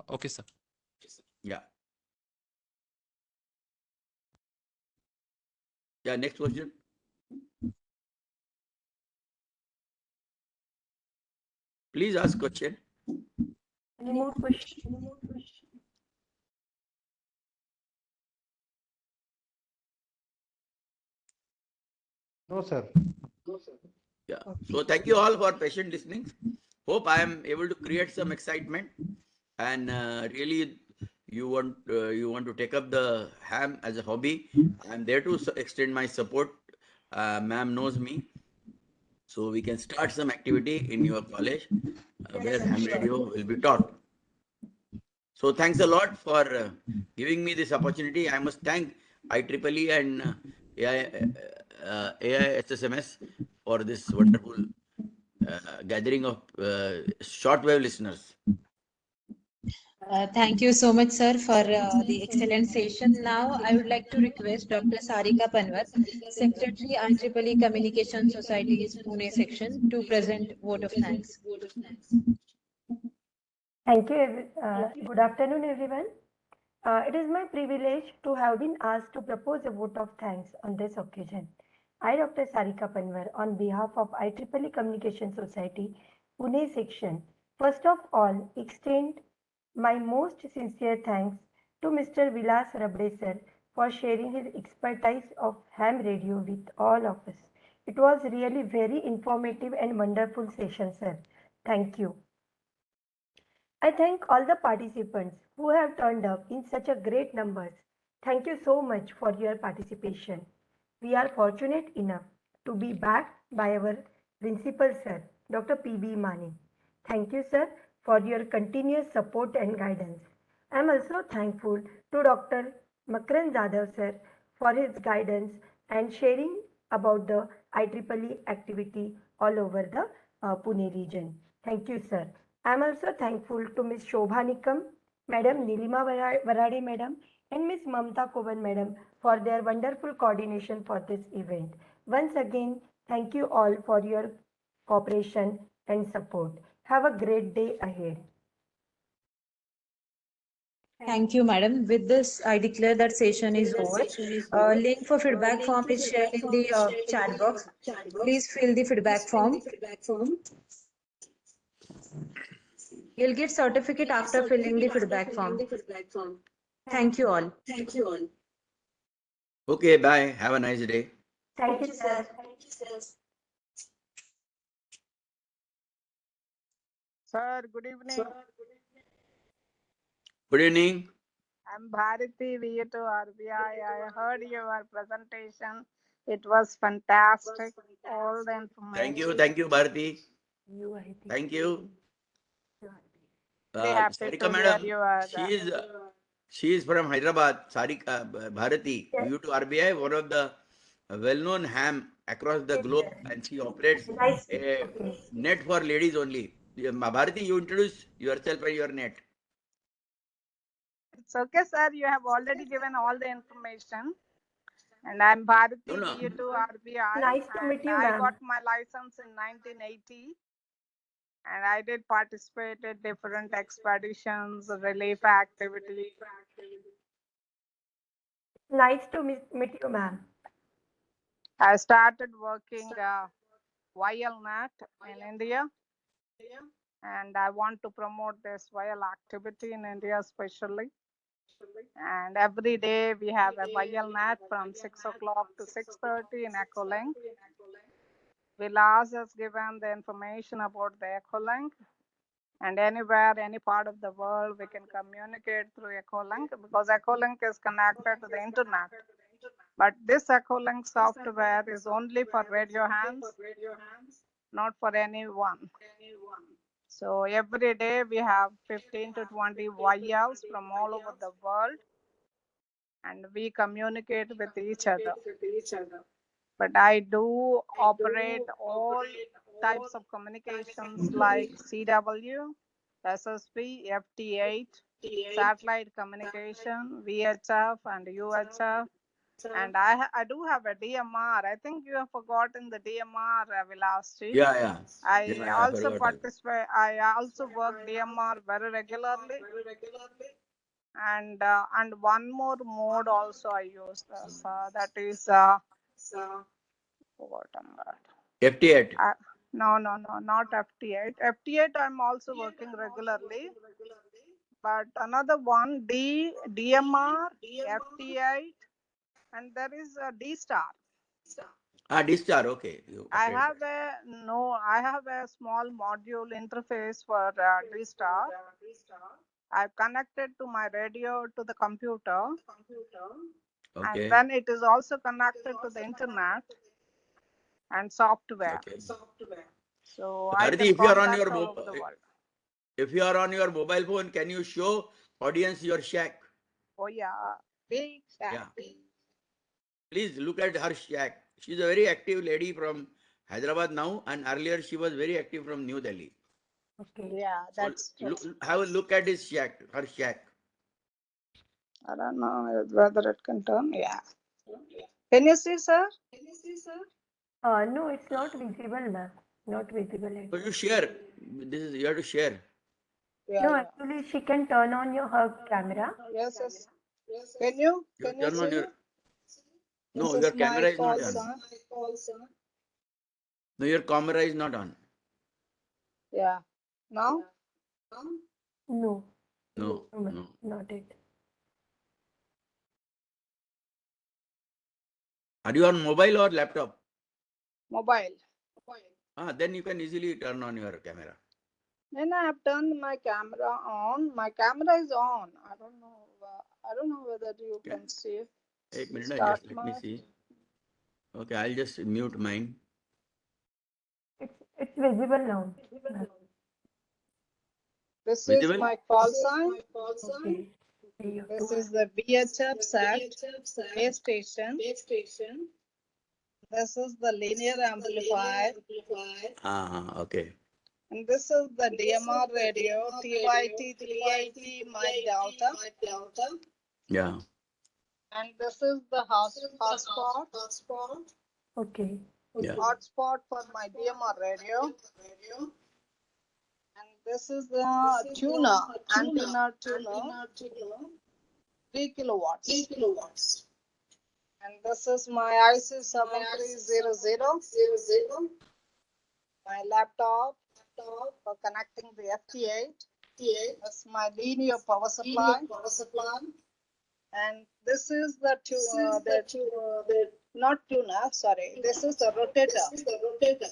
Okay, sir. Yeah. Yeah, next question. Please ask question. Any more questions? No, sir. Yeah. So thank you all for patient listening. Hope I am able to create some excitement, and really you want to take up the ham as a hobby. I am there to extend my support. Ma'am knows me, so we can start some activity in your college Yes, where sir, ham sure. radio will be taught. So thanks a lot for giving me this opportunity. I must thank IEEE and AI, AISSMS for this wonderful gathering of shortwave listeners. Thank you so much, sir, for the excellent session. Now, I would like to request Dr. Sarika Panwar, Secretary IEEE Communication Society's Pune section, to present vote of thanks. Thank you. Good afternoon, everyone. It is my privilege to have been asked to propose a vote of thanks on this occasion. I, Dr. Sarika Panwar, on behalf of IEEE Communication Society, Pune section, first of all, extend my most sincere thanks to Mr. Vilas Rabde sir for sharing his expertise of ham radio with all of us. It was really very informative and wonderful session, sir. Thank you. I thank all the participants who have turned up in such a great numbers. Thank you so much for your participation. We are fortunate enough to be backed by our principal sir, Dr. P.B. Mani. Thank you, sir, for your continuous support and guidance. I am also thankful to Dr. Makran Jadhav sir for his guidance and sharing about the IEEE activity all over the Pune region. Thank you, sir. I am also thankful to Ms. Shobha Nikam, Madam Nilima Varade Madam, and Miss Mamta Koban Madam for their wonderful coordination for this event. Once again, thank you all for your cooperation and support. Have a great day ahead. Thank you, madam. With this, I declare that session is over. Link for feedback form is shared in the chat box. Please fill the feedback form. You'll get certificate after filling the feedback form. Thank you all. Okay, bye. Have a nice day. Thank you, sir. Sir, good evening. Good evening. I'm Bharati VA to RBI. I heard your presentation. It was fantastic. All the information. Thank you, Bharati. You, I think. Thank you. Very happy Sarika to hear madam, your. she is from Hyderabad. Sarika Bharati, Yes. due to RBI, one of the well-known ham across the Yes, globe, yes. and she operates Nice. a Okay. net for ladies only. Bharati, you introduce yourself and your net. It's okay, sir. You have already given all the information. And I'm Bharati No, no. VA to RBI. Nice to meet And you, I ma'am. got my license in 1980. And I did participate in different expeditions, relief activities. Nice to meet you, ma'am. I started working VILNet in India, and I want to promote this VIL activity in India especially. And every day we have a VILNet from 6 o'clock to 6:30 in Echolink. Vilas has given the information about the Echolink, and anywhere, any part of the world, we can communicate through Echolink because Echolink is connected to the internet. But this Echolink software is only for radio hands, not for anyone. So every day we have 15 to 20 VILs from all over the world, and we communicate with each other. But I do operate all types of communications like CW, SSP, FT8, satellite communication, VHF, and UHF. And I do have a DMR. I think you have forgotten the DMR, Vilasji. Yeah. I I also forgot. participate. I also work DMR very regularly, and one more mode also I use this. That is forgotten that. FT8. No, not FT8. FT8 I'm also working regularly, but another one DMR, FT8, and there is a D star. D-Star, okay. I have a small module interface for D star. I've connected to my radio to the computer, Okay. and then it is also connected to the internet and software. Okay. So Bharati, I can contact all over the world. if you are on your mobile phone, can you show audience your shack? Oh yeah, big shack. Yeah. Please look at her shack. She's a very active lady from Hyderabad now, and earlier she was very active from New Delhi. Okay. Yeah, that's true. Have a look at his shack, her shack. I don't know whether it can turn. Yeah. Can you see, sir? No, it's not visible, ma'am. Not visible. So you share. You have to share. Yeah, No, yeah. actually, she can turn on her camera. Yes. Can you Turn on see? your. No, This your is my camera is not call on. sign. No, your camera is not on. Yeah. Now? No, No. not it. Are you on mobile or laptop? Mobile. Then you can easily turn on your camera. Then I have turned my camera on. My camera is on. I don't know whether you can see. Let me see. Okay, I'll just mute mine. It's visible now. This Visible? is my call sign. Okay. This is the VHF set base station. This is the linear amplifier. Okay. And this is the DMR radio, TYT 380 mic delta. Yeah. And this is the hotspot. Okay. Yeah. Hotspot for my DMR radio. And this is the tuner, antenna tuner, 3 kilowatts. And this is my IC 7300, my laptop for connecting the FT8. That's my linear power supply. And this is the not tuner, sorry. This is the rotator.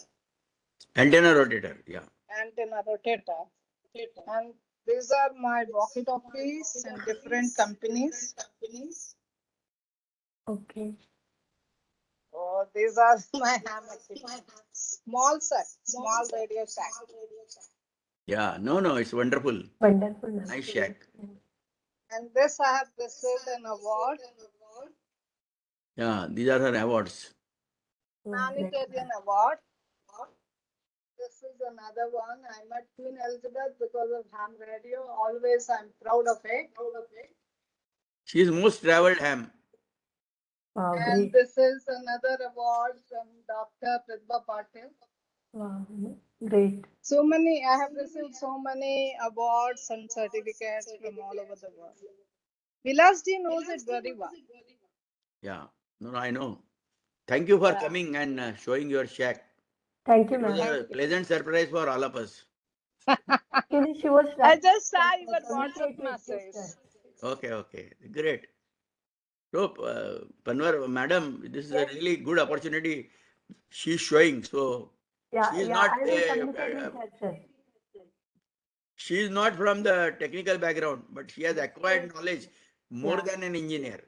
Antenna rotator. Yeah. Antenna rotator. And these are my walkie-talkies in different companies. Okay. Oh, these are my ham equipment. Small set, small radio shack. Yeah. No. It's wonderful. Wonderful, ma'am. Nice shack. And this I have received an award, Yeah. These are her awards. Wow, great. humanitarian award. This is another one. I met Queen Elizabeth because of ham radio. Always I'm proud of it. She is most traveled ham. Wow, And great. this is another award from Dr. Pratibha Patil. Wow, great. So many, I have received so many awards and certificates from all over the world. Vilas ji knows it very well. Yeah. No, I know. Thank you for Yeah. coming and showing your shack. Thank you, It was ma'am. a pleasant surprise for all of us. Actually, she was I trying just saw to your WhatsApp communicate with message. sister. Okay. Great. So, Panwar, madam, this is a really good opportunity she's showing. So, Yeah, she is yeah, not I will communicate with her, sir. she is not from the technical background, but she has acquired knowledge more Yeah. than an engineer.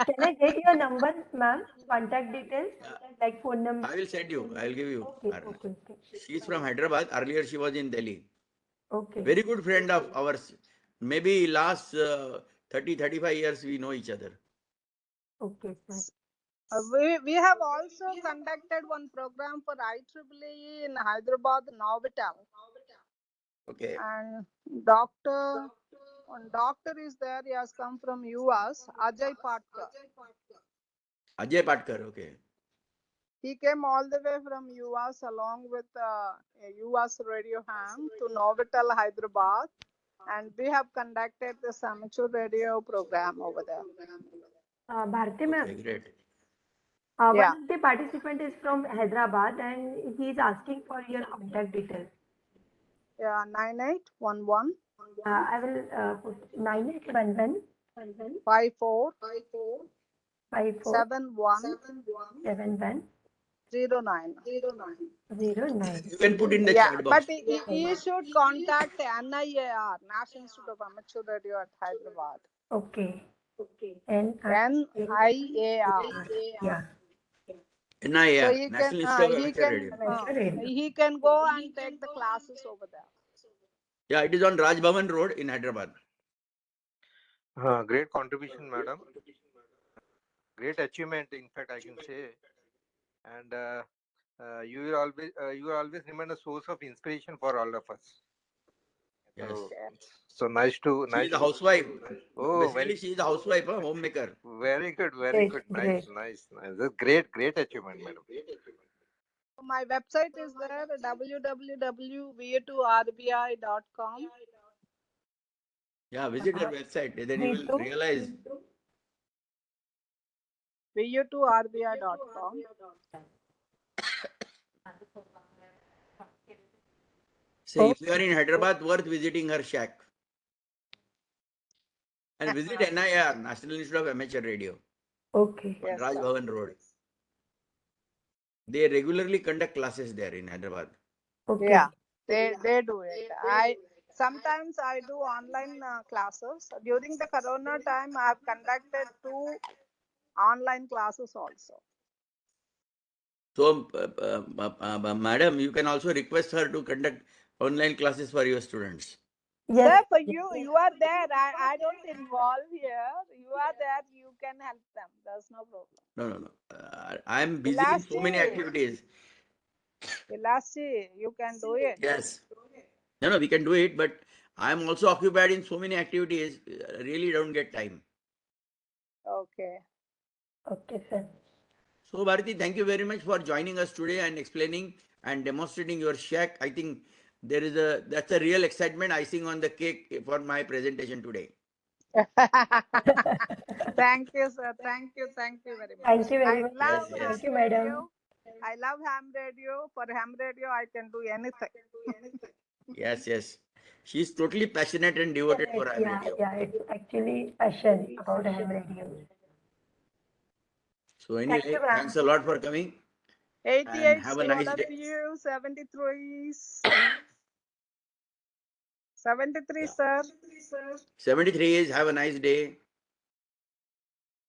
Can I get your number, ma'am? Contact details, like phone number? I will send you. I will give you. Okay. She is from Hyderabad. Earlier, she was in Delhi. Okay. Very good friend of ours. Maybe last 35 years we know each other. Okay, sir. We have also conducted one program for IEEE in Hyderabad, Novotel. Okay. And one doctor is there. He has come from US, Ajay Patkar. Ajay Patkar. Okay. He came all the way from US along with a US radio ham to Novotel, Hyderabad. And we have conducted this amateur radio program over there. Bharti, ma'am. Okay, great. Yeah. One of the participant is from Hyderabad and he is asking for your contact details. Yeah, 9811 I will put 9811 54 54 71 71 09. 09. You can put in the Yeah, chat but box. he should contact NIAR, National Institute of Amateur Radio at Hyderabad. Okay. NIAR. Yeah. NIR, So he National can Institute of Amateur Radio. he can go and take the classes over there. Yeah, it is on Raj Bhavan Road in Hyderabad. Great contribution, madam. Great achievement, in fact, I can say. And you will always remain a source of inspiration for all of us. Yes. So nice to She is a housewife. Oh, basically, she is a housewife, a homemaker. Very good, Great, good. great. Nice. That's great achievement, madam. My website is there, www.va2rbi.com. Yeah, visit her website. Then you will realize. va2rbi.com. Say, if you are in Hyderabad, worth visiting her shack. And visit NIR, National Institute of Amateur Radio. Okay. On Raj Bhavan Road. They regularly conduct classes there in Hyderabad. Okay. Yeah, they do it. Sometimes I do online classes. During the Corona time, I have conducted 2 online classes also. So, madam, you can also request her to conduct online classes for your students. Yes. Sir, for you are there. I don't involve here. You are there. You can help them. There's no problem. No. I am busy in so many activities. Vilasji, you can do it. Yes. No, we can do it, but I am also occupied in so many activities. Really don't get time. Okay. Okay, sir. So, Bharati, thank you very much for joining us today and explaining and demonstrating your shack. I think that's a real excitement icing on the cake for my presentation today. Thank you, sir. Thank you. Thank you very much. Thank you very I much, Yes, sir. love yes. Thank ham you, madam. radio. I love ham radio. For ham radio, I can do anything. Yes, yes. She's totally passionate and devoted for ham Yeah, radio. yeah, it's actually passion about ham radio. So Thank you, anyway, ma'am. thanks a lot for coming and 88 have a to all nice of day. you. 73s. 73, Yeah. sir. 73 is have a nice day.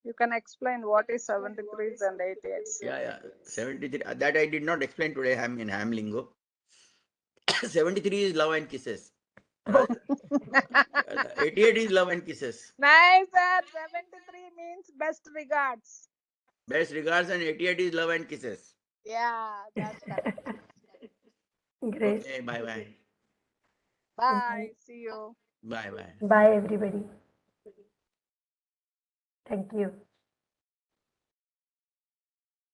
You can explain what is 73s and 88s. Yeah, yeah. 73. That I did not explain today in ham lingo. 73 is love and kisses. Uh, 88 is love and kisses. Nice, sir. 73 means best regards. Best regards, and 88 is love and kisses. Yeah, that's correct. Great. Okay, bye bye. Bye. See you. Bye bye. Bye, everybody. Thank you.